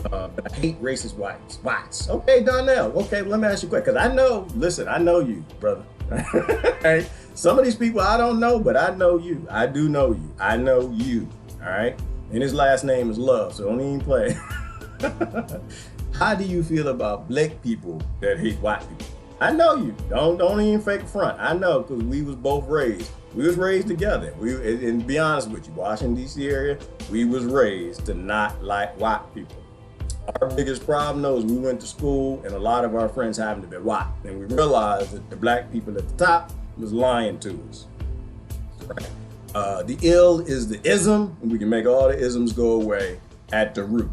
but I hate racist whites. Okay, Donnell. Okay, let me ask you a question, because I know, listen, I know you, brother. Hey, some of these people I don't know, but I know you. I do know you. I know you. All right, and his last name is Love, so don't even play. How do you feel about black people that hate white people? I know you. Don't even fake a front. I know, because we was both raised. We was raised together. And to be honest with you, Washington, D.C. area, we was raised to not like white people. Our biggest problem though is we went to school and a lot of our friends happened to be white. And we realized that the black people at the top was lying to us. Right? The ill is the ism, and we can make all the isms go away at the root.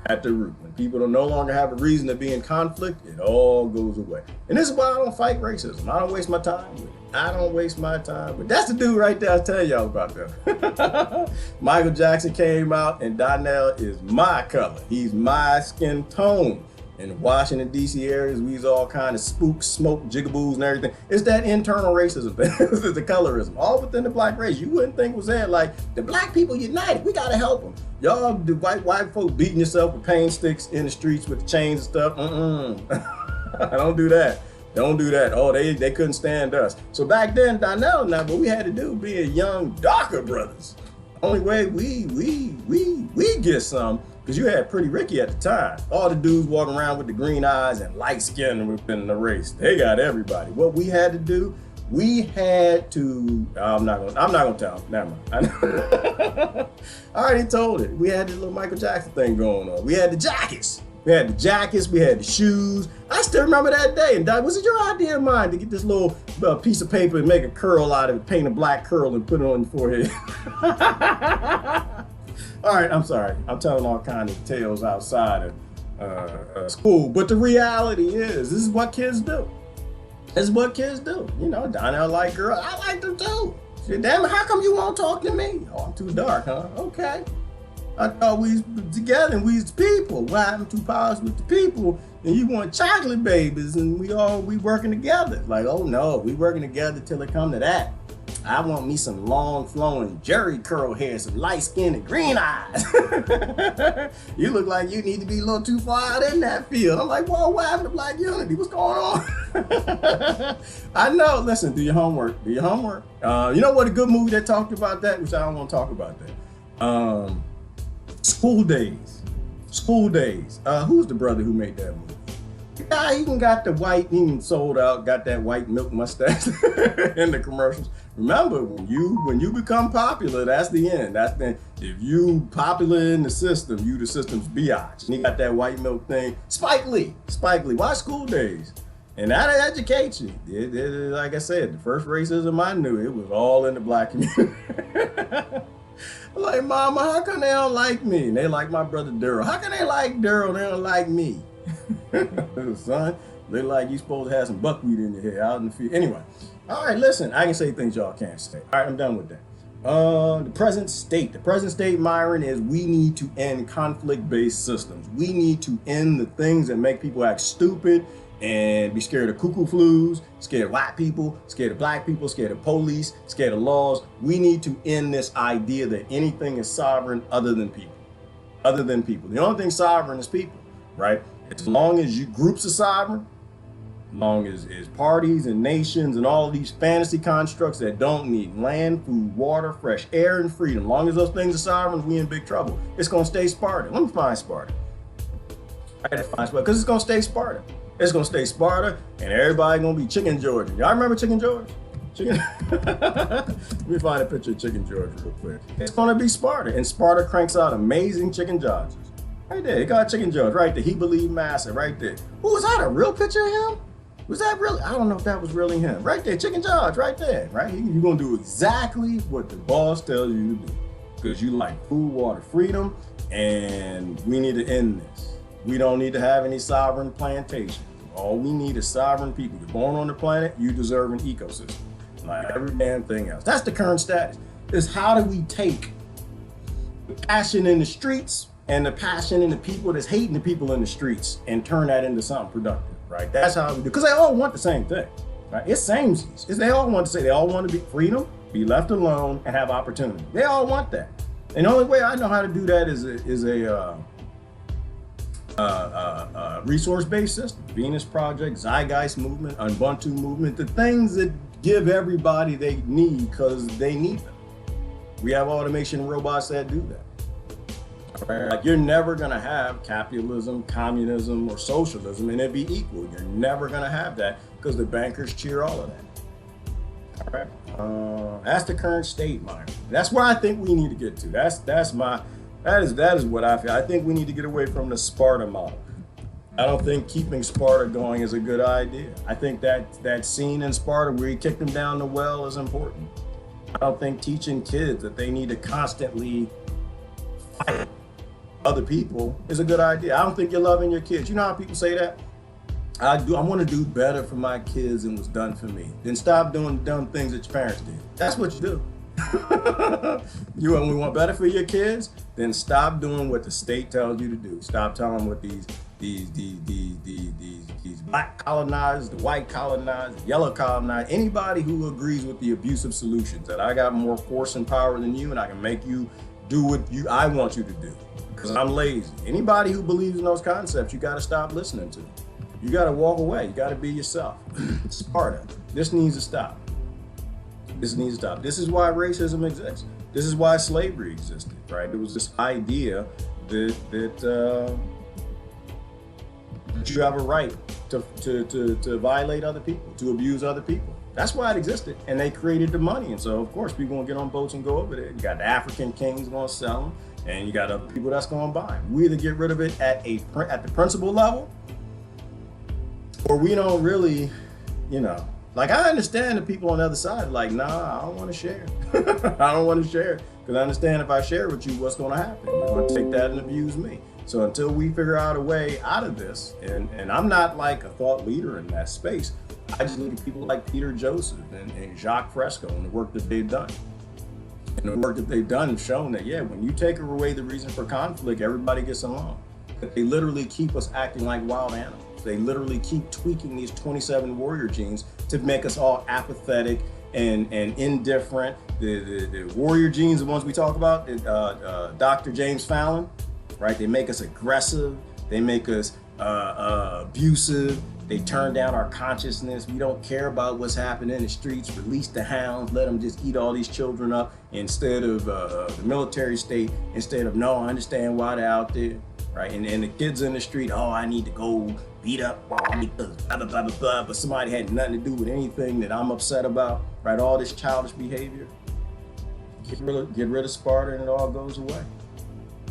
At the root. When people don't no longer have a reason to be in conflict, it all goes away. And this is why I don't fight racism. I don't waste my time with it. I don't waste my time. But that's the dude right there I was telling y'all about that. Michael Jackson came out and Donnell is my color. He's my skin tone. In the Washington, D.C. areas, we was all kind of spooks, smoke, jigaboos and everything. It's that internal racism, the colorism, all within the black race. You wouldn't think was there. Like, the black people united, we gotta help them. Y'all, the white folks beating yourself with pain sticks in the streets with the chains and stuff. Don't do that. Don't do that. Oh, they couldn't stand us. So back then, Donnell and I, what we had to do, being young, darker brothers. Only way we get some, because you had Pretty Ricky at the time. All the dudes walking around with the green eyes and light skin within the race. They got everybody. What we had to do, we had to, I'm not gonna tell them, never mind. I already told it. We had this little Michael Jackson thing going on. We had the jackets. We had the jackets, we had the shoes. I still remember that day. And was it your idea of mine to get this little piece of paper and make a curl out of it, paint a black curl and put it on your forehead? All right, I'm sorry. I'm telling all kinds of tales outside of school. But the reality is, this is what kids do. This is what kids do. You know, Donnell like girls. I like them too. Damn it, how come you won't talk to me? Oh, I'm too dark, huh? Okay. I thought we was together and we was people. What happened to powers with the people? And you want chocolate babies and we working together. Like, oh no, we working together till it come to that. I want me some long flowing Jerry curl hair, some light skin and green eyes. You look like you need to be a little too far out in that field. I'm like, whoa, what happened to black unity? What's going on? I know, listen, do your homework, do your homework. You know what, a good movie that talked about that, which I don't want to talk about that. School Days. School Days. Who's the brother who made that movie? The guy, he even got the white, he even sold out, got that white milk mustache in the commercials. Remember, when you become popular, that's the end. That's the, if you popular in the system, you the system's biatch. And he got that white milk thing. Spike Lee. Watch School Days. And that'll educate you. Like I said, the first racism I knew, it was all in the black community. I'm like, Mama, how come they don't like me? And they like my brother Daryl. How can they like Daryl? They don't like me. Son, they like you supposed to have some buckwheat in your hair out in the field. Anyway, all right, listen, I can say things y'all can't say. All right, I'm done with that. The present state, Myron, is we need to end conflict-based systems. We need to end the things that make people act stupid and be scared of cuckoo flus, scared of white people, scared of black people, scared of police, scared of laws. We need to end this idea that anything is sovereign other than people. Other than people. The only thing sovereign is people, right? As long as groups are sovereign, as long as parties and nations and all of these fantasy constructs that don't need land, food, water, fresh air, and freedom, as long as those things are sovereign, we in big trouble. It's gonna stay Sparta. Let me find Sparta. I gotta find Sparta, because it's gonna stay Sparta. It's gonna stay Sparta, and everybody gonna be Chicken George. Y'all remember Chicken George? Let me find a picture of Chicken George real quick. It's gonna be Sparta, and Sparta cranks out amazing chicken Georges. Right there, you got Chicken George right there. He believed massive right there. Oh, is that a real picture of him? Was that really? I don't know if that was really him. Right there, Chicken George, right there, right? You're gonna do exactly what the boss tells you to do. Because you like food, water, freedom, and we need to end this. We don't need to have any sovereign plantations. All we need is sovereign people. You're born on the planet, you deserve an ecosystem. Like every damn thing else. That's the current status. Is how do we take the passion in the streets and the passion in the people that's hating the people in the streets and turn that into something productive, right? That's how we do. Because they all want the same thing, right? It's samesies. They all want to say, they all want to be freedom, be left alone, and have opportunity. They all want that. And the only way I know how to do that is a resource-based system. Venus Project, Zeitgeist movement, Ubuntu movement, the things that give everybody they need because they need them. We have automation and robots that do that. Right? Like you're never gonna have capitalism, communism, or socialism and it be equal. You're never gonna have that because the bankers cheer all of that. All right. That's the current state, Myron. That's where I think we need to get to. That is what I feel. I think we need to get away from the Sparta model. I don't think keeping Sparta going is a good idea. I think that scene in Sparta where he kicked them down the well is important. I don't think teaching kids that they need to constantly fight other people is a good idea. I don't think you're loving your kids. You know how people say that? I want to do better for my kids than was done for me. Then stop doing dumb things that your parents did. That's what you do. You only want better for your kids? Then stop doing what the state tells you to do. Stop telling what these black colonizers, the white colonizers, the yellow colonizers, anybody who agrees with the abusive solutions that I got more force and power than you and I can make you do what I want you to do because I'm lazy. Anybody who believes in those concepts, you got to stop listening to. You got to walk away. You got to be yourself. Sparta. This needs to stop. This needs to stop. This is why racism exists. This is why slavery existed, right? It was this idea that you have a right to violate other people, to abuse other people. That's why it existed, and they created the money. And so, of course, people gonna get on boats and go over there. You got the African kings gonna sell them, and you got other people that's gonna buy them. We either get rid of it at the principal level, or we don't really, Like I understand the people on the other side, like, nah, I don't want to share. I don't want to share because I understand if I share with you, what's going to happen? You're going to take that and abuse me. So until we figure out a way out of this, and I'm not like a thought leader in that space, I just look at people like Peter Joseph and Jacques Fresco and the work that they've done. And the work that they've done has shown that, yeah, when you take away the reason for conflict, everybody gets along. They literally keep us acting like wild animals. They literally keep tweaking these 27 warrior genes to make us all apathetic and indifferent. The warrior genes, the ones we talk about, Dr. James Fallon, right? They make us aggressive. They make us abusive. They turn down our consciousness. We don't care about what's happening in the streets. Release the hounds. Let them just eat all these children up instead of the military state. Instead of, no, I understand why they're out there, right? And the kids in the street, oh, I need to go beat up because blah, blah, blah, blah, blah. But somebody had nothing to do with anything that I'm upset about, right? All this childish behavior. Get rid of Sparta and it all goes away.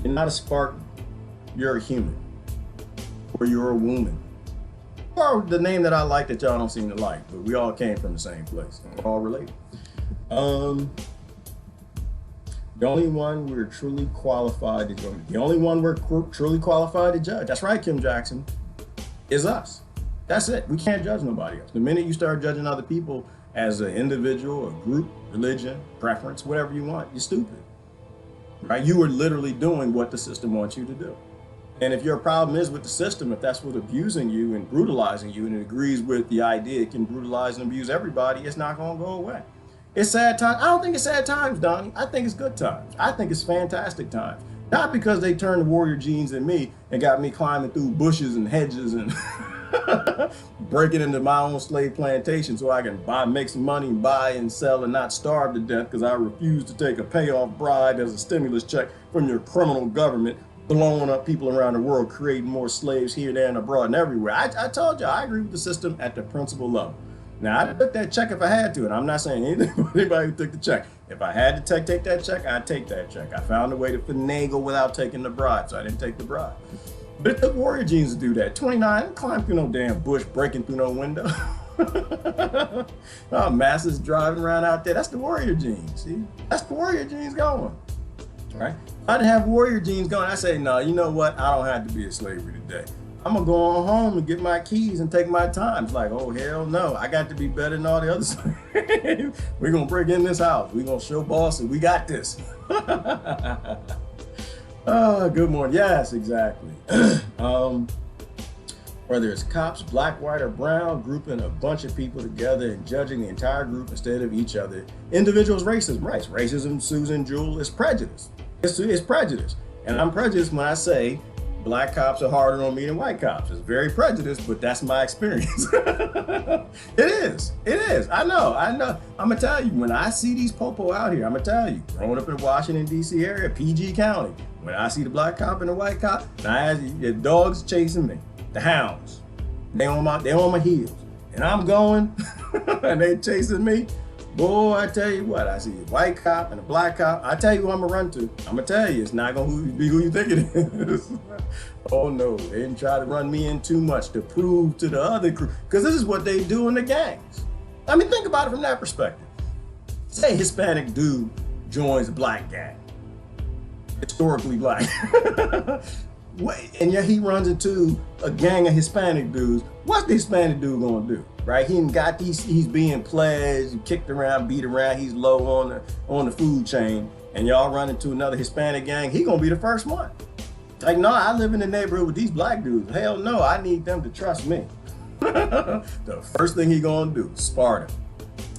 You're not a Spartan. You're a human. Or you're a woman. Or the name that I like that y'all don't seem to like, but we all came from the same place. We're all related. The only one we're truly qualified to judge. The only one we're truly qualified to judge. That's right, Kim Jackson. Is us. That's it. We can't judge nobody else. The minute you start judging other people as an individual, a group, religion, preference, whatever you want, you're stupid. Right? You are literally doing what the system wants you to do. And if your problem is with the system, if that's what's abusing you and brutalizing you and it agrees with the idea it can brutalize and abuse everybody, it's not going to go away. It's sad times. I don't think it's sad times, Donnie. I think it's good times. I think it's fantastic times. Not because they turned the warrior genes in me and got me climbing through bushes and hedges and breaking into my own slave plantation so I can make some money, buy and sell and not starve to death because I refuse to take a payoff bribe as a stimulus check from your criminal government, blowing up people around the world, creating more slaves here, there, and abroad and everywhere. I told you, I agree with the system at the principal level. Now, I took that check if I had to, and I'm not saying anything about anybody who took the check. If I had to take that check, I'd take that check. I found a way to finagle without taking the bribe, so I didn't take the bribe. But it took Warrior Jeans to do that. 29, climb through no damn bush, breaking through no window. Masses driving around out there. That's the Warrior Jeans. See, that's the Warrior Jeans going. Right? If I didn't have Warrior Jeans going, I say, no, you know what? I don't have to be in slavery today. I'm gonna go on home and get my keys and take my time. It's like, oh hell no, I got to be better than all the others. We're gonna break in this house. We're gonna show boss that we got this. Good morning. Yes, exactly. Whether it's cops, black, white, or brown, grouping a bunch of people together and judging the entire group instead of each other. Individuals' racism, right? Racism, Susan Jewell, is prejudice. It's prejudice. And I'm prejudiced when I say black cops are harder on me than white cops. It's very prejudiced, but that's my experience. It is. It is. I know. I'm gonna tell you, when I see these popo out here, I'm gonna tell you, growing up in Washington, D.C. area, PG County, when I see the black cop and the white cop, the dogs chasing me, the hounds, they on my heels, and I'm going, and they chasing me. Boy, I tell you what, I see a white cop and a black cop. I tell you who I'm gonna run to. I'm gonna tell you, it's not gonna be who you think it is. Oh no, they didn't try to run me in too much to prove to the other crew, because this is what they do in the gangs. I mean, think about it from that perspective. Say a Hispanic dude joins a black gang, historically black, and yet he runs into a gang of Hispanic dudes. What's the Hispanic dude gonna do? Right, he's being pledged, kicked around, beat around. He's low on the food chain, and y'all run into another Hispanic gang. He gonna be the first one. Like, no, I live in the neighborhood with these black dudes. Hell no, I need them to trust me. The first thing he gonna do, Sparta.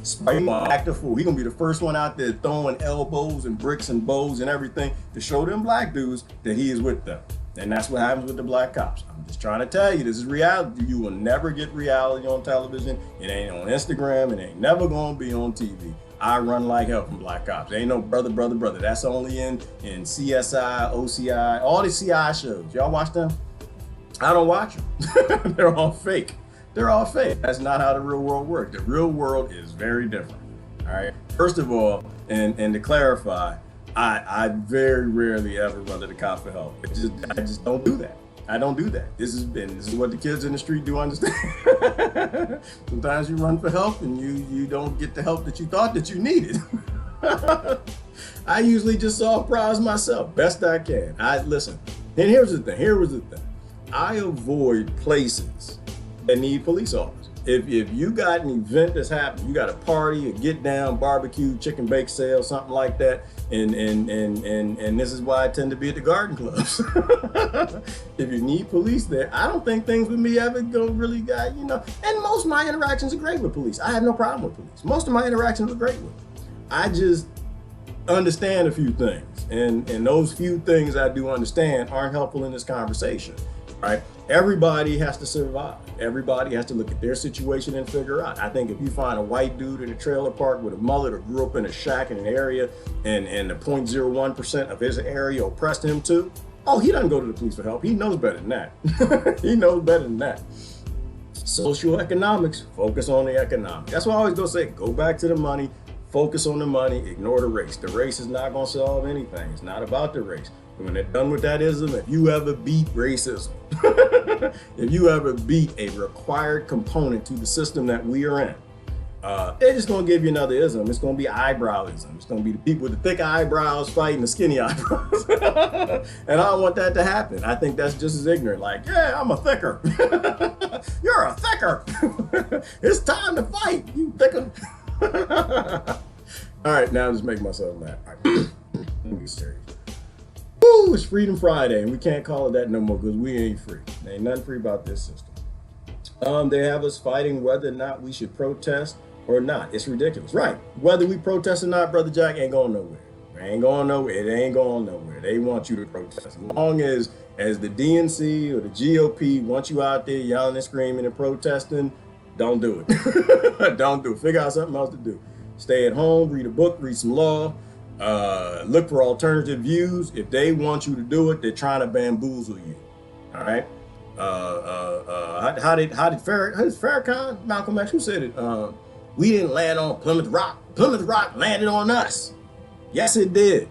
Sparta gonna act a fool. He gonna be the first one out there throwing elbows and bricks and bows and everything to show them black dudes that he is with them. And that's what happens with the black cops. I'm just trying to tell you, this is reality. You will never get reality on television. It ain't on Instagram. It ain't never gonna be on TV. I run like hell from black cops. There ain't no brother. That's only in CSI, OCI, all the CI shows. Y'all watch them? I don't watch them. They're all fake. They're all fake. That's not how the real world works. The real world is very different. All right. First of all, and to clarify, I very rarely ever run to the cop for help. I just don't do that. I don't do that. This is what the kids in the street do understand. Sometimes you run for help and you don't get the help that you thought that you needed. I usually just solve problems myself, best I can. Listen, and here was the thing. I avoid places that need police officers. If you got an event that's happening, you got a party, a get down, barbecue, chicken bake sale, something like that, and this is why I tend to be at the garden clubs. If you need police there, I don't think things with me ever go really got, and most of my interactions are great with police. I have no problem with police. Most of my interactions are great with them. I just understand a few things, and those few things I do understand aren't helpful in this conversation, right? Everybody has to survive. Everybody has to look at their situation and figure out. I think if you find a white dude in a trailer park with a mullet or grew up in a shack in an area and the 0.01% of his area oppressed him too, oh, he doesn't go to the police for help. He knows better than that. He knows better than that. Socioeconomics, focus on the economics. That's why I always say, go back to the money, focus on the money, ignore the race. The race is not going to solve anything. It's not about the race. When they're done with that ism, if you ever beat racism, if you ever beat a required component to the system that we are in, they're just going to give you another ism. It's going to be eyebrowsism. It's going to be the people with the thick eyebrows fighting the skinny eyebrows. And I don't want that to happen. I think that's just as ignorant. Like, yeah, I'm a thicker. You're a thicker. It's time to fight. You thicker. All right, now I'm just making myself mad. All right. Let me be serious. Woo, it's Freedom Friday, and we can't call it that no more because we ain't free. There ain't nothing free about this system. They have us fighting whether or not we should protest or not. It's ridiculous. Right. Whether we protest or not, Brother Jack, ain't going nowhere. It ain't going nowhere. It ain't going nowhere. They want you to protest. As long as the DNC or the GOP want you out there yelling and screaming and protesting, don't do it. Don't do it. Figure out something else to do. Stay at home, read a book, read some law. Look for alternative views. If they want you to do it, they're trying to bamboozle you. All right. How did Farrakhan, Malcolm X, who said it? We didn't land on Plymouth Rock. Plymouth Rock landed on us. Yes, it did.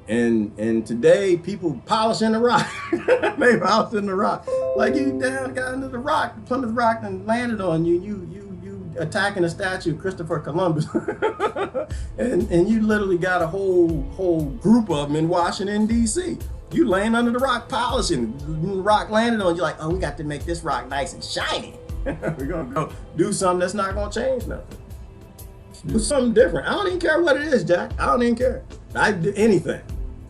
And today people polishing the rock. They polishing the rock. Like you down got into the rock, Plymouth Rock, and landed on you. You attacking a statue of Christopher Columbus, and you literally got a whole group of them in Washington D.C. You laying under the rock polishing. The rock landed on you like, oh, we got to make this rock nice and shiny. We're gonna go do something that's not gonna change nothing. Do something different. I don't even care what it is, Jack. I don't even care. I do anything.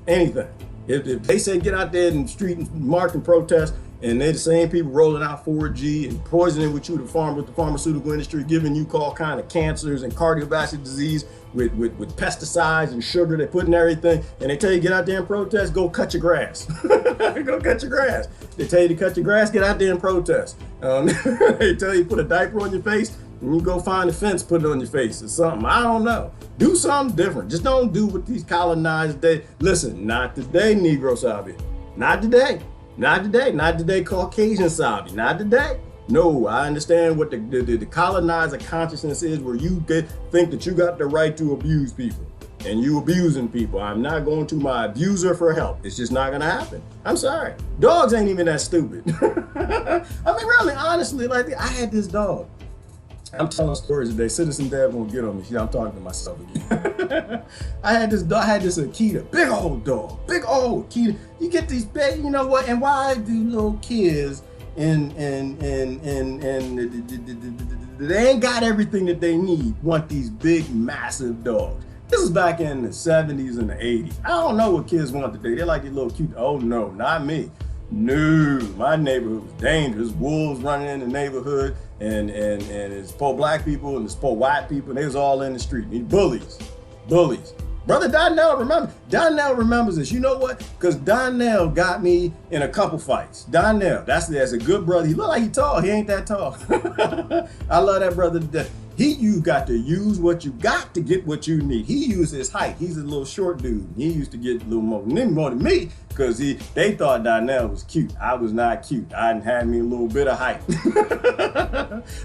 If they say get out there in the street and march and protest, and they're the same people rolling out 4G and poisoning with the pharmaceutical industry, giving you all kind of cancers and cardiovascular disease with pesticides and sugar they put in everything, and they tell you get out there and protest, go cut your grass. Go cut your grass. They tell you to cut your grass, get out there and protest. They tell you put a diaper on your face, and you go find a fence, put it on your face or something. I don't know. Do something different. Just don't do what these colonized listen, not today, Negro Sabi. Not today. Not today. Not today, Caucasian Sabi. Not today. No, I understand what the colonizer consciousness is, where you think that you got the right to abuse people. And you abusing people. I'm not going to my abuser for help. It's just not gonna happen. I'm sorry. Dogs ain't even that stupid. I mean, really, honestly, like I had this dog. I'm telling stories today. Citizen Dad won't get on me. I'm talking to myself again. I had this Akita, big old dog, big old Akita. You get these big, you know what? And why do little kids and they ain't got everything that they need want these big, massive dogs? This is back in the 70s and the 80s. I don't know what kids want today. They're like these little cute. Oh no, not me. No, my neighborhood was dangerous. Wolves running in the neighborhood, and it's poor black people and it's poor white people, and they was all in the street. Bullies. Brother Donnell remembers this. You know what? Because Donnell got me in a couple fights. Donnell, that's a good brother. He look like he tall. He ain't that tall. I love that brother to death. You got to use what you got to get what you need. He used his height. He's a little short dude. He used to get a little more than me because they thought Donnell was cute. I was not cute. I had me a little bit of height.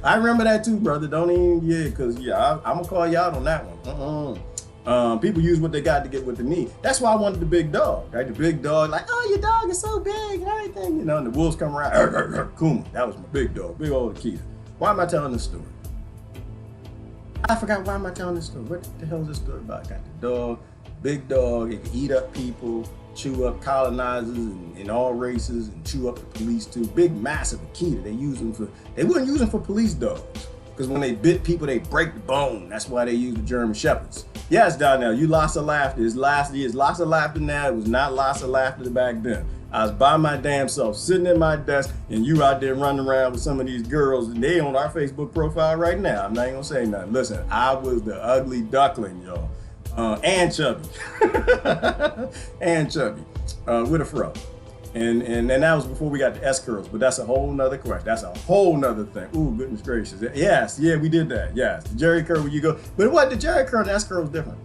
I remember that too, brother. Don't even, because I'm going to call you out on that one. People use what they got to get what they need. That's why I wanted the big dog, right? The big dog, like, oh, your dog is so big and everything, you know, and the wolves come around. Kuma, that was my big dog, big old Akita. Why am I telling this story? I forgot why am I telling this story. What the hell is this story about? Got the dog, big dog, it can eat up people, chew up colonizers in all races, and chew up the police too. Big, massive Akita. They wouldn't use them for police dogs. Because when they bit people, they break the bone. That's why they use the German Shepherds. Yes, Donnell, you lots of laughter. It's lots of laughter now. It was not lots of laughter back then. I was by my damn self, sitting at my desk, and you out there running around with some of these girls, and they on our Facebook profile right now. I'm not even gonna say nothing. Listen, I was the ugly duckling, y'all. And chubby. And chubby. With a fro. And that was before we got the S curls, but that's a whole nother question. That's a whole nother thing. Ooh, goodness gracious. Yes, yeah, we did that. Yes, the Jerry curl where you go. But what, the Jerry curl and the S curl was different.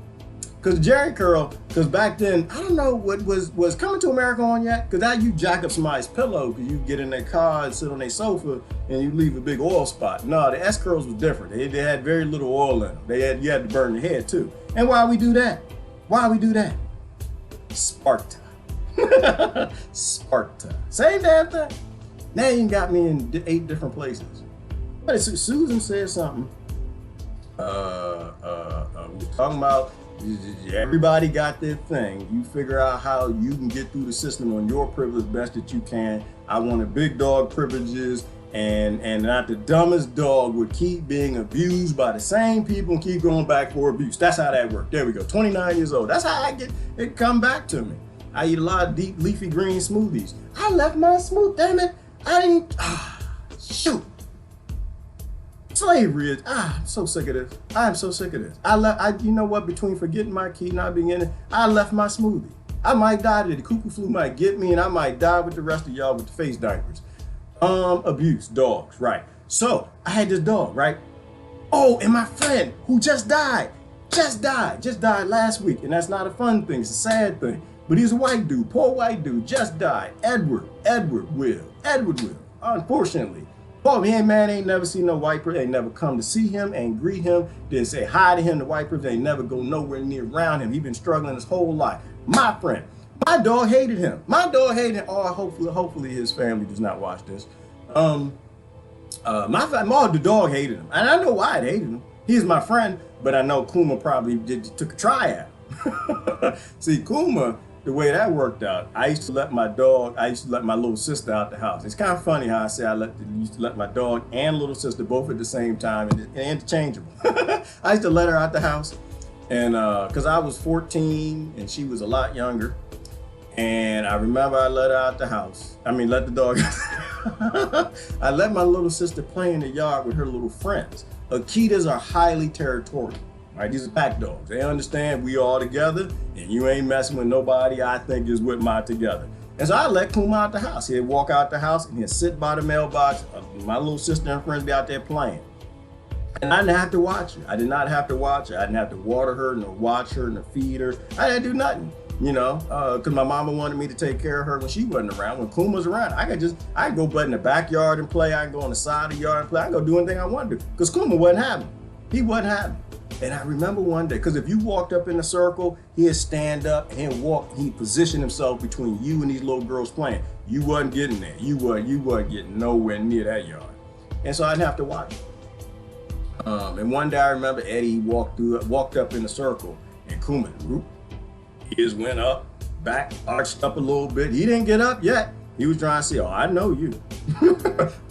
Because Jerry curl, because back then, I don't know what was Coming to America on yet? Because now you jack up somebody's pillow, because you get in their car and sit on their sofa and you leave a big oil spot. No, the S curls was different. They had very little oil in them. You had to burn your head too. And why we do that? Sparta. Sparta. Same damn thing. Now you got me in 8 different places. But Susan said something. We're talking about everybody got their thing. You figure out how you can get through the system on your privilege best that you can. I wanted big dog privileges, and not the dumbest dog would keep being abused by the same people and keep going back for abuse. That's how that worked. There we go. 29 years old. That's how I get it come back to me. I eat a lot of deep leafy green smoothies. I left my smoothie, damn it. I didn't, shoot. Slavery is, I'm so sick of this. I'm so sick of this. You know what, between forgetting my key, not being in it, I left my smoothie. I might die today. The cuckoo flu might get me and I might die with the rest of y'all with the face diapers. Abuse, dogs, right. So I had this dog, right? Oh, and my friend who just died last week. And that's not a fun thing, it's a sad thing. But he's a white dude, poor white dude, just died. Edward Will. Unfortunately, poor man ain't never seen no white person, ain't never come to see him and greet him, didn't say hi to him. The white person ain't never go nowhere near around him. He been struggling his whole life. My friend. My dog hated him. My dog hated him. Oh, hopefully his family does not watch this. The dog hated him. And I know why it hated him. He's my friend, but I know Kuma probably took a try at him. See, Kuma, the way that worked out, I used to let my little sister out the house. It's kind of funny how I say used to let my dog and little sister both at the same time, and interchangeable. I used to let her out the house, and because I was 14 and she was a lot younger. And I remember I let her out the house. Let the dog out. I let my little sister play in the yard with her little friends. Akitas are highly territorial, right? These are pack dogs. They understand we all together and you ain't messing with nobody I think is with my together. And so I let Kuma out the house. He'd walk out the house and he'd sit by the mailbox. My little sister and friends be out there playing. And I didn't have to watch her. I did not have to watch her. I didn't have to water her, nor watch her, nor feed her. I didn't do nothing. Because my mama wanted me to take care of her when she wasn't around. When Kuma was around, I could go butt in the backyard and play. I could go on the side of the yard and play. I could go do anything I wanted to. Because Kuma wasn't having. He wasn't having. And I remember one day, because if you walked up in a circle, he'd stand up and he'd position himself between you and these little girls playing. You wasn't getting there. You wasn't getting nowhere near that yard. And so I didn't have to watch it. And one day I remember Eddie walked up in a circle, and Kuma, he just went up, back, arched up a little bit. He didn't get up yet. He was trying to say, oh, I know you.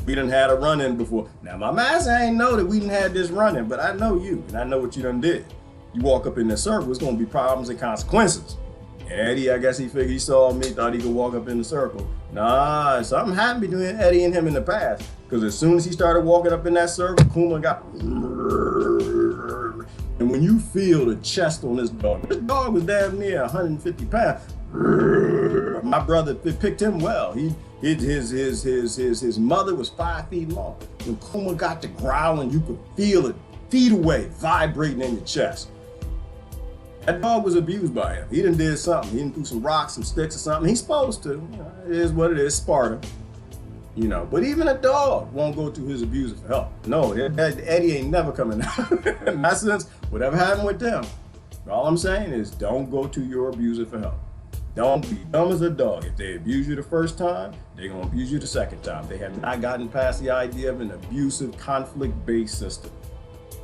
We done had a run-in before. Now, my master ain't know that we done had this run-in, but I know you, and I know what you done did. You walk up in this circle, it's gonna be problems and consequences. And Eddie, I guess he figured he saw me, thought he could walk up in the circle. Nah, something happened between Eddie and him in the past. Because as soon as he started walking up in that circle, Kuma got... And when you feel the chest on this dog was damn near 150 pounds. My brother picked him well. His mother was 5 feet long. When Kuma got to growling, you could feel it feet away, vibrating in your chest. That dog was abused by him. He done did something. He done threw some rocks, some sticks or something. He's supposed to. It is what it is, Sparta. But even a dog won't go to his abuser for help. No, Eddie ain't never coming out. In that sense, whatever happened with them, all I'm saying is don't go to your abuser for help. Don't be dumb as a dog. If they abuse you the first time, they're going to abuse you the second time. They have not gotten past the idea of an abusive, conflict-based system.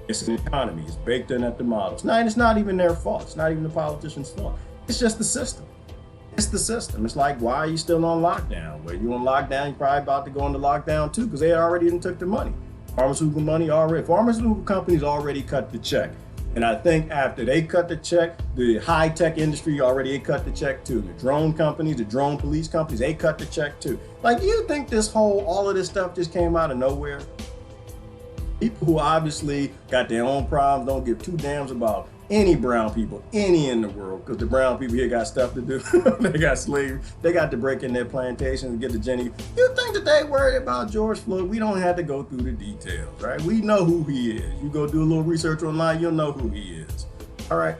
It's an economy. It's baked in at the models. It's not even their fault. It's not even the politician's fault. It's just the system. It's the system. It's like, why are you still on lockdown? Well, you on lockdown, you're probably about to go into lockdown too, because they already took the money. Pharmaceutical companies already cut the check. And I think after they cut the check, the high-tech industry already cut the check too. The drone companies, the drone police companies, they cut the check too. Like, you think all of this stuff just came out of nowhere? People who obviously got their own problems don't give two damns about any brown people, any in the world, because the brown people here got stuff to do. They got slavery. They got to break in their plantations and get the Jenny. You think that they worried about George Floyd? We don't have to go through the details, right? We know who he is. You go do a little research online, you'll know who he is. All right.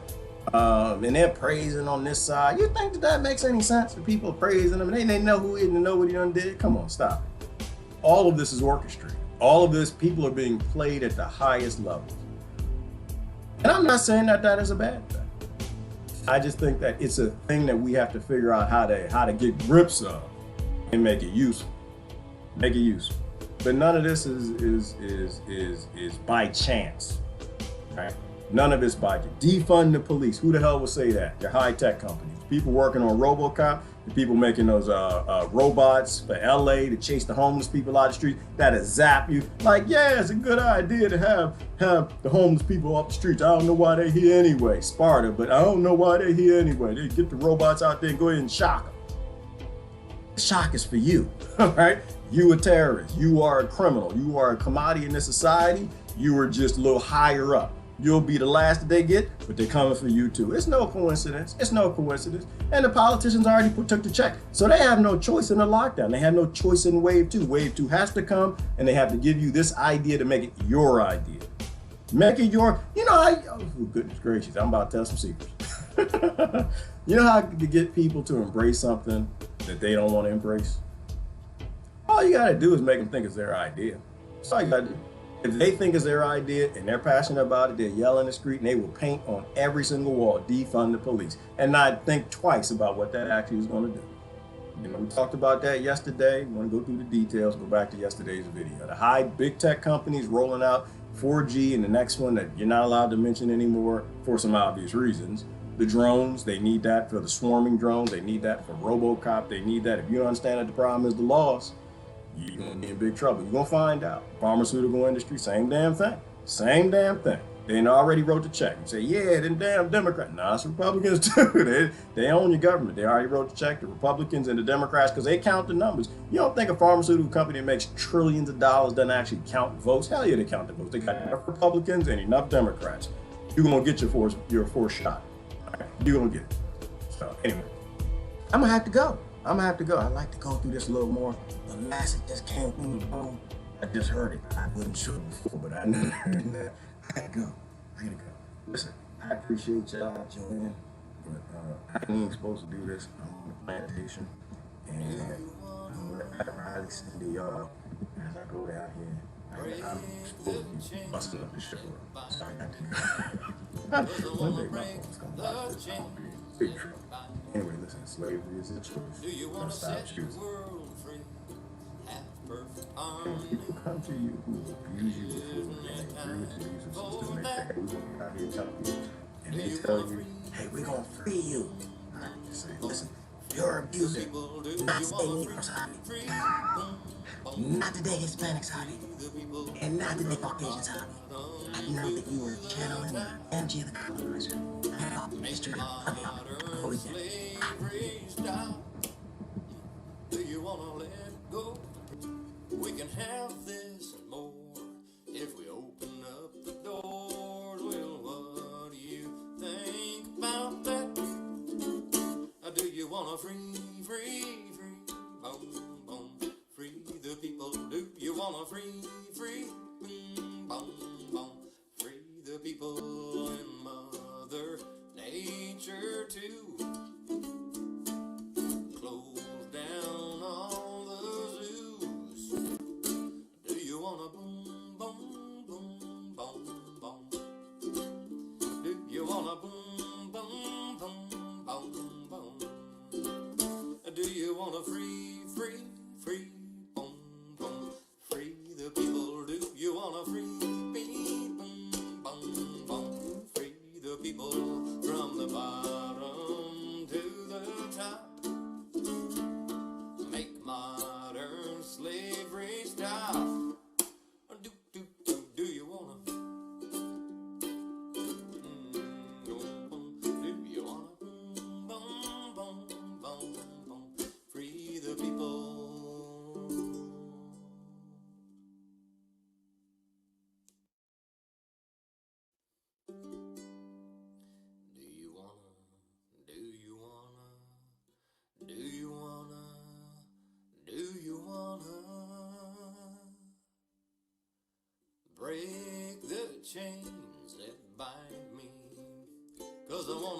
And they're praising on this side. You think that makes any sense? The people praising him, and they know who he is and know what he done did? Come on, stop. All of this is orchestrated. All of this, people are being played at the highest levels. And I'm not saying that is a bad thing. I just think that it's a thing that we have to figure out how to get grips of and make it useful. Make it useful. But none of this is by chance, right? None of it's by chance. Defund the police. Who the hell would say that? The high-tech companies. People working on RoboCop. The people making those robots for LA to chase the homeless people out of the street, that'll zap you. Like, yeah, it's a good idea to have the homeless people off the streets. I don't know why they're here anyway, Sparta, but I don't know why they're here anyway. They get the robots out there and go ahead and shock them. The shock is for you, right? You a terrorist. You are a criminal. You are a commodity in this society. You are just a little higher up. You'll be the last that they get, but they're coming for you too. It's no coincidence. It's no coincidence. And the politicians already took the check. So they have no choice in the lockdown. They have no choice in wave two. Wave two has to come, and they have to give you this idea to make it your idea. Make it your, oh, goodness gracious, I'm about to tell some secrets. You know how to get people to embrace something that they don't want to embrace? All you gotta do is make them think it's their idea. That's all you gotta do. If they think it's their idea and they're passionate about it, they're yelling in the street and they will paint on every single wall, defund the police, and not think twice about what that actually is going to do. You know, we talked about that yesterday. You want to go through the details, go back to yesterday's video. The big tech companies rolling out 4G, and the next one that you're not allowed to mention anymore for some obvious reasons. The drones, they need that for the swarming drones. They need that for RoboCop. They need that. If you don't understand that the problem is the laws, you're going to be in big trouble. You're going to find out. Pharmaceutical industry, same damn thing. Same damn thing. They already wrote the check and say, yeah, them damn Democrats. Nah, it's Republicans too. They own your government. They already wrote the check. The Republicans and the Democrats, because they count the numbers. You don't think a pharmaceutical company that makes trillions of dollars doesn't actually count votes? Hell yeah, they count the votes. They got enough Republicans and enough Democrats. You're going to get your fourth shot. Right? You're going to get it. So anyway, I'm going to have to go. I like to go through this a little more. The last it just came through the phone. I just heard it. I wasn't sure before, but I never heard that. I gotta go. Listen, I appreciate y'all joining, but I ain't supposed to do this. I'm on the plantation, and I'm gonna rally Cindy y'all as I go down here. I'm supposed to be busting up the show, so I got to go. One day my phone's gonna lock this. I'm gonna be in big trouble. Anyway, listen, slavery is a choice. Don't stop choosing. And people come to you who abuse you before and agree with the abusive system. They say, hey, we're going to be out here telling you. And they tell you, hey, we're going to free you. I just say, listen, you're an abuser. Not today Negroes hobby. Not today Hispanics hobby. And not today Caucasians hobby. I know that you are channeling the energy of the colonizer. I thought the mystery of Do you want to let go? We can have this and more if we open up the doors. Well, what do you think about that? Do you want to free, boom, boom, free the people? Do you want to free, boom, boom, free the people and Mother Nature too?